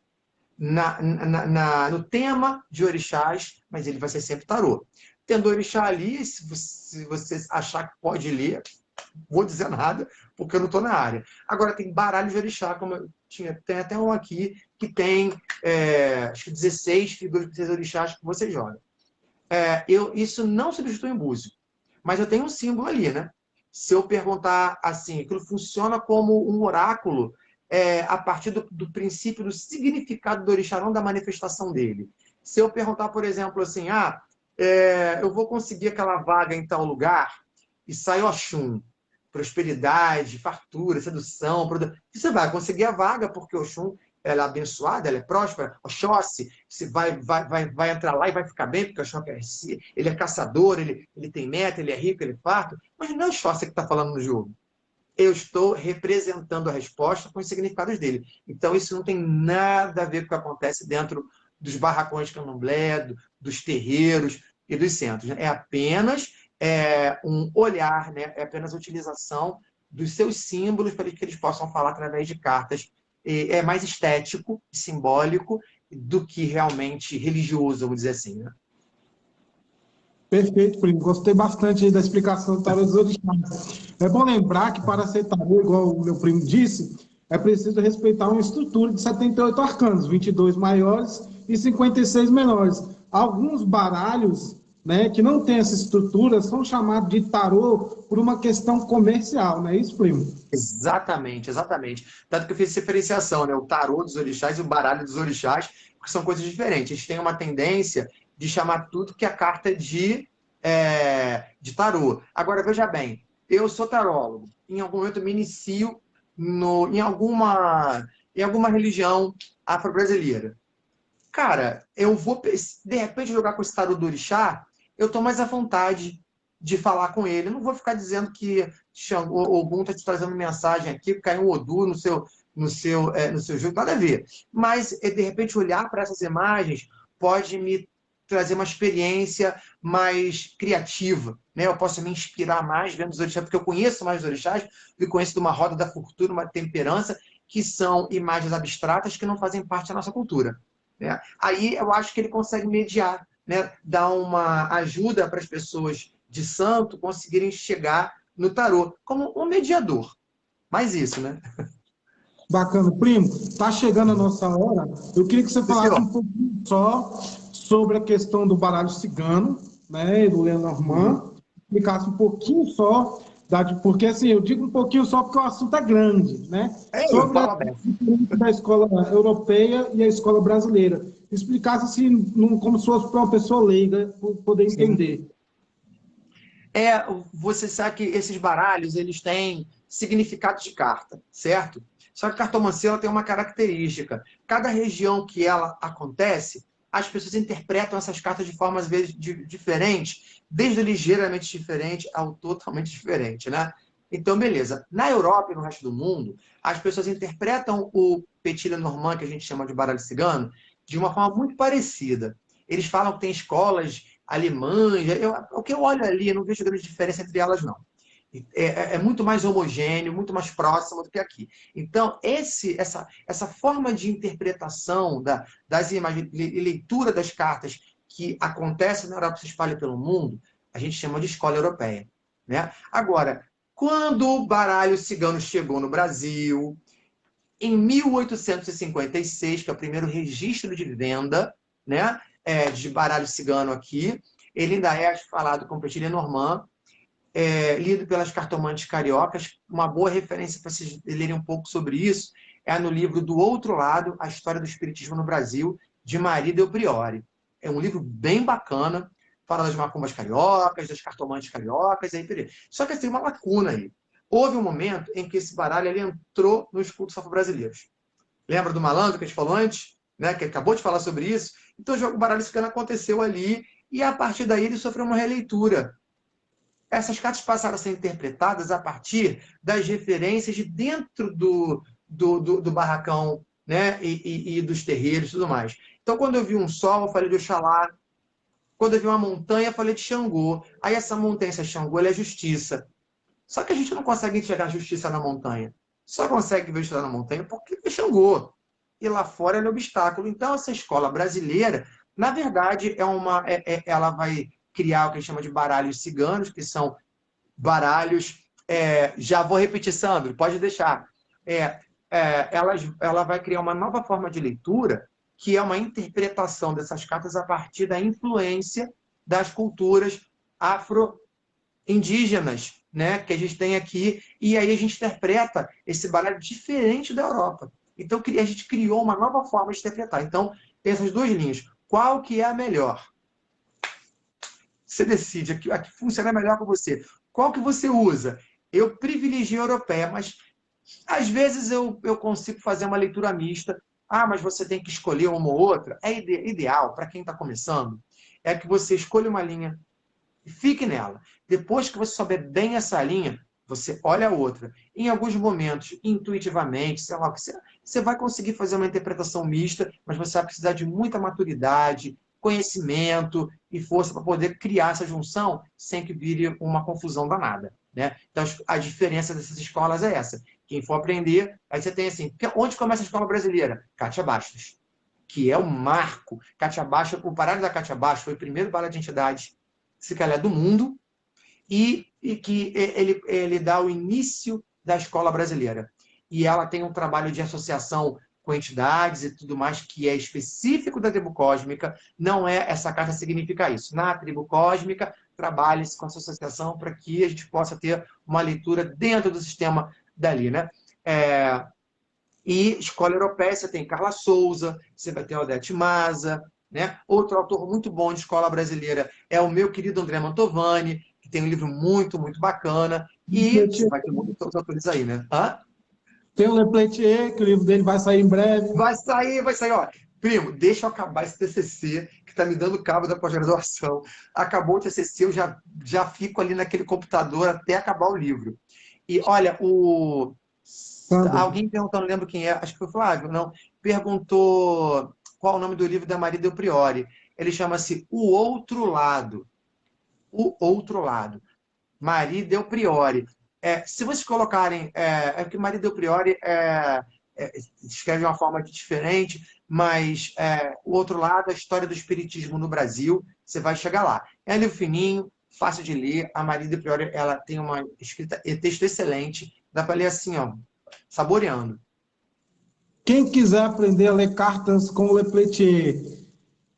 no tema de orixás, mas ele vai ser sempre tarô. Tendo orixá ali, se você achar que pode ler, vou dizer nada, porque eu não estou na área. Agora, tem baralho de orixá, como eu tinha, tem até um aqui, que tem acho que 16 figuras de orixás que você joga. Isso não substitui em búzio, mas eu tenho um símbolo ali, né? Se eu perguntar assim, aquilo funciona como um oráculo a partir do princípio do significado do orixá, não da manifestação dele. Se eu perguntar, por exemplo, assim, eu vou conseguir aquela vaga em tal lugar, e sai Oxum, prosperidade, fartura, sedução, você vai conseguir a vaga, porque Oxum, ela é abençoada, ela é próspera. Oxóssi, você vai entrar lá e vai ficar bem, porque Oxum ele é caçador, ele tem meta, ele é rico, ele é farto, mas não é Oxóssi que está falando no jogo. Eu estou representando a resposta com os significados dele. Então, isso não tem nada a ver com o que acontece dentro dos barracões de candomblé, dos terreiros e dos centros. É apenas um olhar, né? É apenas a utilização dos seus símbolos para que eles possam falar através de cartas. É mais estético, simbólico, do que realmente religioso, vamos dizer assim, né?
Perfeito, primo. Gostei bastante da explicação do tarô dos orixás. É bom lembrar que para ser tarô, igual o meu primo disse, é preciso respeitar uma estrutura de 78 arcanos, 22 maiores e 56 menores. Alguns baralhos, né, que não têm essa estrutura são chamados de tarô por uma questão comercial, não é isso, primo?
Exatamente, exatamente. Tanto que eu fiz essa diferenciação, né? O tarô dos orixás e o baralho dos orixás, porque são coisas diferentes. Eles têm uma tendência de chamar tudo que é carta de tarô. Agora, veja bem, eu sou tarólogo. Em algum momento eu me inicio em alguma religião afro-brasileira. Cara, eu vou, de repente, jogar com esse tarô do orixá, eu estou mais à vontade de falar com ele. Eu não vou ficar dizendo que o Ogum está te trazendo mensagem aqui, caiu um Odu no seu jogo, nada a ver. Mas, de repente, olhar para essas imagens pode me trazer uma experiência mais criativa, né? Eu posso me inspirar mais vendo os orixás, porque eu conheço mais os orixás, e conheço de uma roda da fortuna, uma temperança, que são imagens abstratas que não fazem parte da nossa cultura, né? Aí eu acho que ele consegue mediar, né? Dar uma ajuda para as pessoas de santo conseguirem chegar no tarô, como um mediador. Mais isso, né?
Bacana. Primo, está chegando a nossa hora. Eu queria que você falasse um pouquinho só sobre a questão do baralho cigano, né, do Lenormand, explicasse um pouquinho só, porque assim, eu digo um pouquinho só porque o assunto é grande, né, sobre a diferença da escola europeia e a escola brasileira. Explicasse assim, como se fosse para uma pessoa leiga poder entender.
Você sabe que esses baralhos, eles têm significado de carta, certo? Só que a cartomancia ela tem uma característica. Cada região que ela acontece, as pessoas interpretam essas cartas de formas, às vezes, diferentes, desde o ligeiramente diferente ao totalmente diferente, né? Então, beleza. Na Europa e no resto do mundo, as pessoas interpretam o Petit Lenormand, que a gente chama de baralho cigano, de uma forma muito parecida. Eles falam que tem escolas alemãs. O que eu olho ali, eu não vejo grande diferença entre elas, não. É muito mais homogêneo, muito mais próximo do que aqui. Então, essa forma de interpretação das imagens e leitura das cartas que acontece na Europa e se espalha pelo mundo, a gente chama de escola europeia. Né? Agora, quando o baralho cigano chegou no Brasil, em 1856, que é o primeiro registro de venda, né, de baralho cigano aqui, ele ainda é falado como Petit Lenormand, lido pelas cartomantes cariocas. Uma boa referência para vocês lerem um pouco sobre isso é no livro Do Outro Lado, A História do Espiritismo no Brasil, de Marie Del Priore. É um livro bem bacana, fala das macumbas cariocas, das cartomantes cariocas, só que tem uma lacuna aí. Houve um momento em que esse baralho ele entrou nos cultos afro-brasileiros. Lembra do malandro que a gente falou antes? Né? Que acabou de falar sobre isso? Então o jogo baralho cigano aconteceu ali e a partir daí ele sofreu uma releitura. Essas cartas passaram a ser interpretadas a partir das referências de dentro do barracão, né? E dos terreiros e tudo mais. Então, quando eu vi um sol, eu falei de Oxalá. Quando eu vi uma montanha, eu falei de Xangô. Aí essa montanha, essa Xangô, ela é justiça. Só que a gente não consegue enxergar a justiça na montanha. Só consegue ver justiça na montanha porque é Xangô. E lá fora ela é obstáculo. Então, essa escola brasileira, na verdade, ela vai criar o que a gente chama de baralhos ciganos, que são baralhos. Já vou repetir, Sandro, pode deixar. Ela vai criar uma nova forma de leitura, que é uma interpretação dessas cartas a partir da influência das culturas afro-indígenas, né, que a gente tem aqui, e aí a gente interpreta esse baralho diferente da Europa. Então, a gente criou uma nova forma de interpretar. Então, tem essas duas linhas. Qual que é a melhor? Você decide, a que funciona melhor com você. Qual que você usa? Eu privilegio a europeia, mas às vezes eu consigo fazer uma leitura mista. Ah, mas você tem que escolher uma ou outra. É ideal para quem está começando, é que você escolha uma linha e fique nela. Depois que você souber bem essa linha, você olha a outra. Em alguns momentos, intuitivamente, sei lá, você vai conseguir fazer uma interpretação mista, mas você vai precisar de muita maturidade, conhecimento e força para poder criar essa junção sem que vire uma confusão danada. Né? Então, a diferença dessas escolas é essa. Quem for aprender, aí você tem assim, onde começa a escola brasileira? Cátia Bastos, que é o marco. Cátia Bastos, o baralho da Cátia Bastos foi o primeiro baralho de entidades, se calhar, do mundo, e que ele dá o início da escola brasileira. E ela tem um trabalho de associação com entidades e tudo mais que é específico da tribo cósmica. Não é, essa carta significa isso. Na tribo cósmica, trabalha-se com essa associação para que a gente possa ter uma leitura dentro do sistema dali, né? E escola europeia, você tem Carla Souza, você vai ter Odete Maza, né? Outro autor muito bom de escola brasileira é o meu querido André Mantovani, que tem um livro muito, muito bacana. E você vai ter muitos autores aí, né? Hã?
Tem o Lepeletier, que o livro dele vai sair em breve.
Vai sair. Ó. Primo, deixa eu acabar esse TCC, que está me dando cabo da pós-graduação. Acabou o TCC, eu já fico ali naquele computador até acabar o livro. E, olha, alguém perguntou, não lembro quem é, acho que foi o Flávio, não, perguntou qual o nome do livro da Marie Del Priore. Ele chama-se O Outro Lado. O Outro Lado. Marie Del Priore. Se vocês colocarem... que Marie Del Priore escreve de uma forma diferente, mas O Outro Lado, a história do espiritismo no Brasil, você vai chegar lá. É um livro fininho, fácil de ler. A Marie Del Priore, ela tem uma escrita e texto excelente. Dá para ler assim, ó, saboreando.
Quem quiser aprender a ler cartas com o Lepeletier,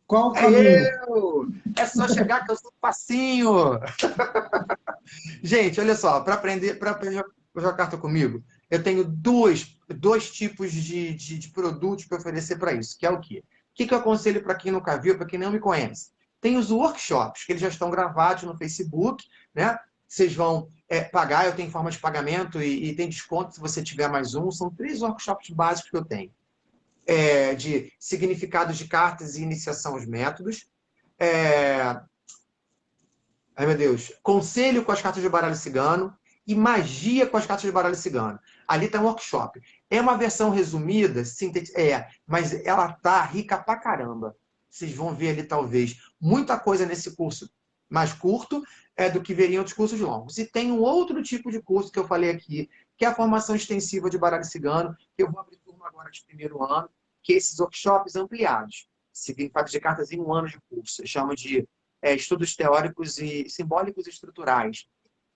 qual o
caminho? É só chegar que eu sou facinho. Gente, olha só, para aprender a jogar carta comigo, eu tenho dois tipos de produtos para oferecer para isso, que é o quê? O que eu aconselho para quem nunca viu, para quem não me conhece? Tem os workshops, que eles já estão gravados no Facebook, né? Vocês vão pagar, eu tenho forma de pagamento e tem desconto se você tiver mais um. São 3 workshops básicos que eu tenho. De significados de cartas e iniciação aos métodos. Ai, meu Deus. Conselho com as cartas de baralho cigano e magia com as cartas de baralho cigano. Ali está um workshop. É uma versão resumida, mas ela tá rica pra caramba. Vocês vão ver ali, talvez, muita coisa nesse curso mais curto do que veriam os cursos longos. E tem um outro tipo de curso que eu falei aqui, que é a formação extensiva de baralho cigano, que eu vou abrir turma agora de primeiro ano, que é esses workshops ampliados. Significado de cartas em um ano de curso. Chama de estudos teóricos e simbólicos e estruturais.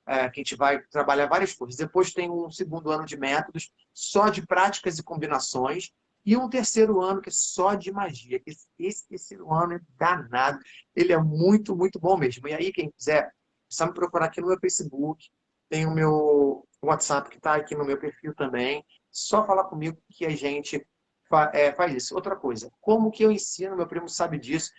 Que a gente vai trabalhar várias coisas. Depois tem um segundo ano de métodos, só de práticas e combinações, e um terceiro ano que é só de magia. Esse terceiro ano é danado. Ele é muito, muito bom mesmo. E aí, quem quiser, só me procurar aqui no meu Facebook, tem o meu WhatsApp que está aqui no meu perfil também. Só falar comigo que a gente faz isso. Outra coisa, como que eu ensino, meu primo sabe disso,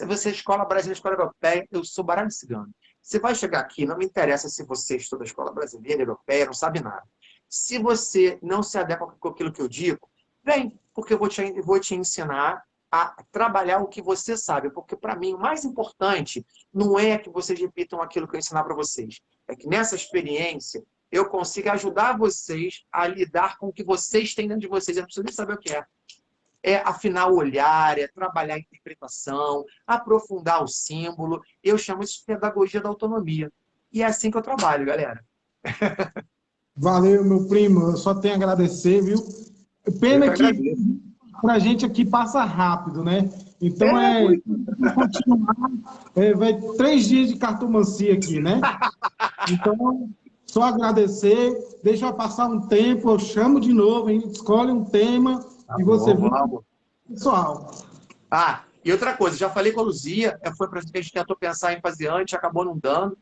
você é escola brasileira, escola europeia, eu sou baralho cigano. Você vai chegar aqui, não me interessa se você estuda escola brasileira, europeia, não sabe nada. Se você não se adequa com aquilo que eu digo, vem, porque eu vou te ensinar a trabalhar o que você sabe. Porque, para mim, o mais importante não é que vocês repitam aquilo que eu ensinar para vocês. É que nessa experiência eu consiga ajudar vocês a lidar com o que vocês têm dentro de vocês. Eu não preciso nem saber o que é. É afinar o olhar, é trabalhar a interpretação, aprofundar o símbolo. Eu chamo isso de pedagogia da autonomia. E é assim que eu trabalho, galera.
Valeu, meu primo. Eu só tenho a agradecer, viu? Pena que para a gente aqui passa rápido, né? Então, continuar, vai 3 dias de cartomancia aqui, né? Então, só agradecer. Deixa eu passar um tempo, eu chamo de novo, a gente escolhe um tema e você vê. Pessoal.
E outra coisa, já falei com a Luzia, foi para a gente tentou pensar em fazer antes, acabou não dando.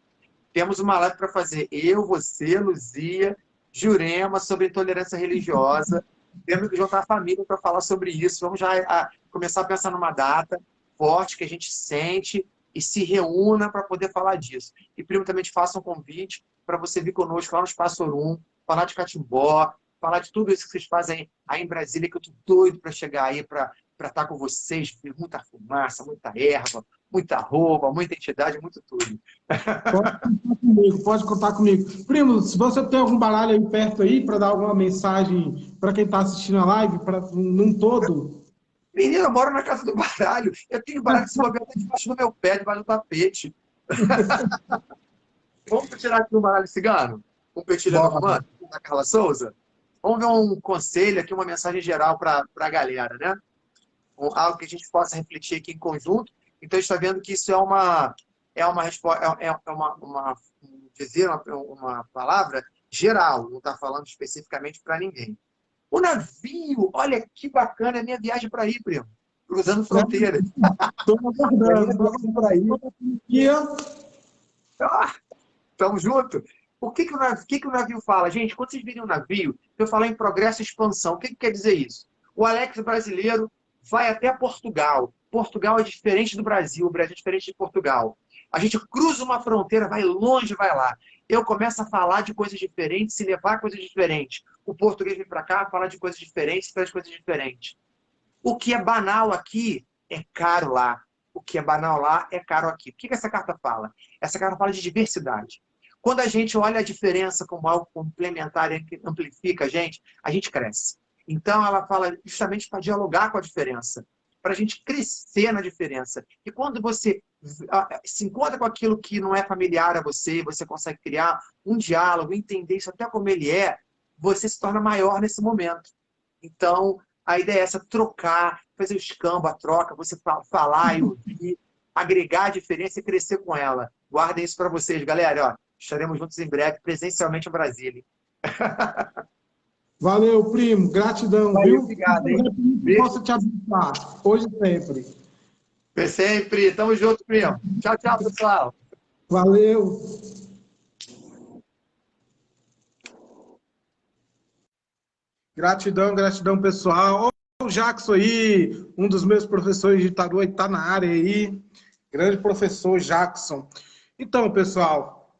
Temos uma live para fazer, eu, você, Luzia, Jurema, sobre intolerância religiosa. Temos que juntar a família para falar sobre isso. Vamos já começar a pensar numa data forte que a gente sente e se reúna para poder falar disso. E, primo, também te faça um convite para você vir conosco lá no Espaço Orum, falar de catimbó, falar de tudo isso que vocês fazem aí em Brasília, que eu estou doido para chegar aí para estar com vocês. Muita fumaça, muita erva, muita roupa, muita entidade, muito tudo.
Pode contar comigo. Primo, se você tem algum baralho aí perto aí para dar alguma mensagem para quem está assistindo a live, num todo.
Menino, eu moro na casa do baralho. Eu tenho baralho de bobeira debaixo do meu pé, debaixo do tapete. Vamos tirar aqui um baralho cigano? Um petilha romano, da Carla Souza? Vamos ver um conselho aqui, uma mensagem geral para a galera, né? Algo que a gente possa refletir aqui em conjunto. Então, a gente está vendo que isso é uma resposta, uma palavra geral, não está falando especificamente para ninguém. O navio, olha que bacana, é a minha viagem para aí, primo. Cruzando fronteiras.
Estou aguardando.
Para aí. Tamo junto. O que o navio fala? Gente, quando vocês virem um navio, eu falo em progresso e expansão. O que quer dizer isso? O Alex brasileiro vai até Portugal. Portugal é diferente do Brasil, o Brasil é diferente de Portugal. A gente cruza uma fronteira, vai longe, vai lá. Eu começo a falar de coisas diferentes, se levar coisas diferentes. O português vem para cá, fala de coisas diferentes, traz coisas diferentes. O que é banal aqui é caro lá. O que é banal lá é caro aqui. O que essa carta fala? Essa carta fala de diversidade. Quando a gente olha a diferença como algo complementar e amplifica a gente cresce. Então, ela fala justamente para dialogar com a diferença, para a gente crescer na diferença. E quando você se encontra com aquilo que não é familiar a você, você consegue criar um diálogo, entender isso até como ele é, você se torna maior nesse momento. Então, a ideia é essa, trocar, fazer o escambo, a troca, você falar e ouvir, agregar a diferença e crescer com ela. Guardem isso para vocês, galera. Ó, estaremos juntos em breve, presencialmente em Brasília.
Valeu, primo. Gratidão,
valeu,
viu?
Obrigado, hein?
Possa te abençoar. Hoje e sempre.
Sempre. Tamo junto, primo. Tchau, tchau, pessoal.
Valeu. Gratidão, gratidão, pessoal. O Jackson aí, um dos meus professores de tarô, está na área aí. Grande professor Jackson. Então, pessoal,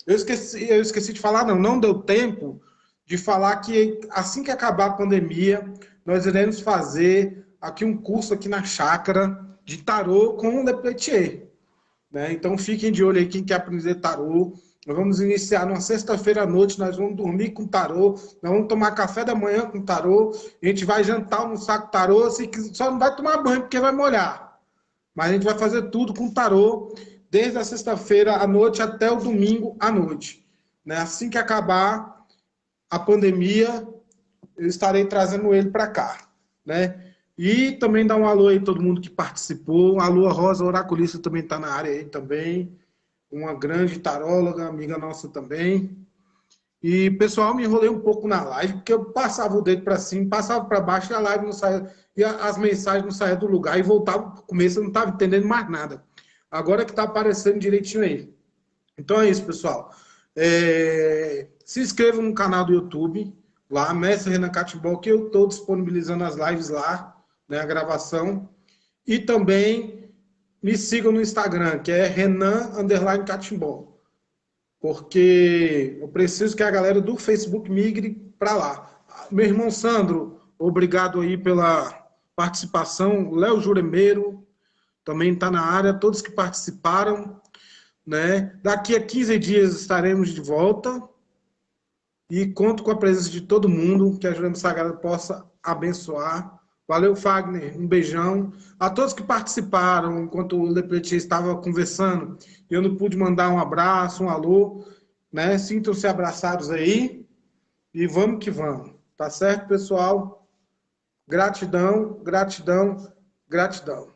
eu esqueci de falar, não deu tempo de falar que assim que acabar a pandemia, nós iremos fazer aqui um curso aqui na chácara de tarô com o Lepeletier, né? Então fiquem de olho aí quem quer aprender tarô. Nós vamos iniciar numa sexta-feira à noite, nós vamos dormir com tarô, nós vamos tomar café da manhã com tarô, a gente vai jantar, almoçar com tarô, só não vai tomar banho porque vai molhar. Mas a gente vai fazer tudo com tarô, desde a sexta-feira à noite até o domingo à noite. Né? Assim que acabar a pandemia, eu estarei trazendo ele para cá. Né? E também dar um alô aí a todo mundo que participou. A Lua Rosa, oraculista, também está na área aí também. Uma grande taróloga, amiga nossa também. E, pessoal, me enrolei um pouco na live, porque eu passava o dedo para cima, passava para baixo e a live não saía, e as mensagens não saíam do lugar e voltava para o começo, eu não estava entendendo mais nada. Agora que está aparecendo direitinho aí. Então é isso, pessoal. Se inscrevam no canal do YouTube, lá, Mestre Renan Catimbó, que eu estou disponibilizando as lives lá, né, a gravação. E também me sigam no Instagram, que é Renan_Catimbó. Porque eu preciso que a galera do Facebook migre para lá. Meu irmão Sandro, obrigado aí pela participação. Léo Juremeiro também está na área, todos que participaram. Né? Daqui a 15 dias estaremos de volta e conto com a presença de todo mundo, que a Jurema Sagrada possa abençoar. Valeu, Fagner, um beijão. A todos que participaram, enquanto o Lepletia estava conversando, eu não pude mandar um abraço, um alô, né? Sintam-se abraçados aí e vamos que vamos. Tá certo, pessoal? Gratidão, gratidão, gratidão.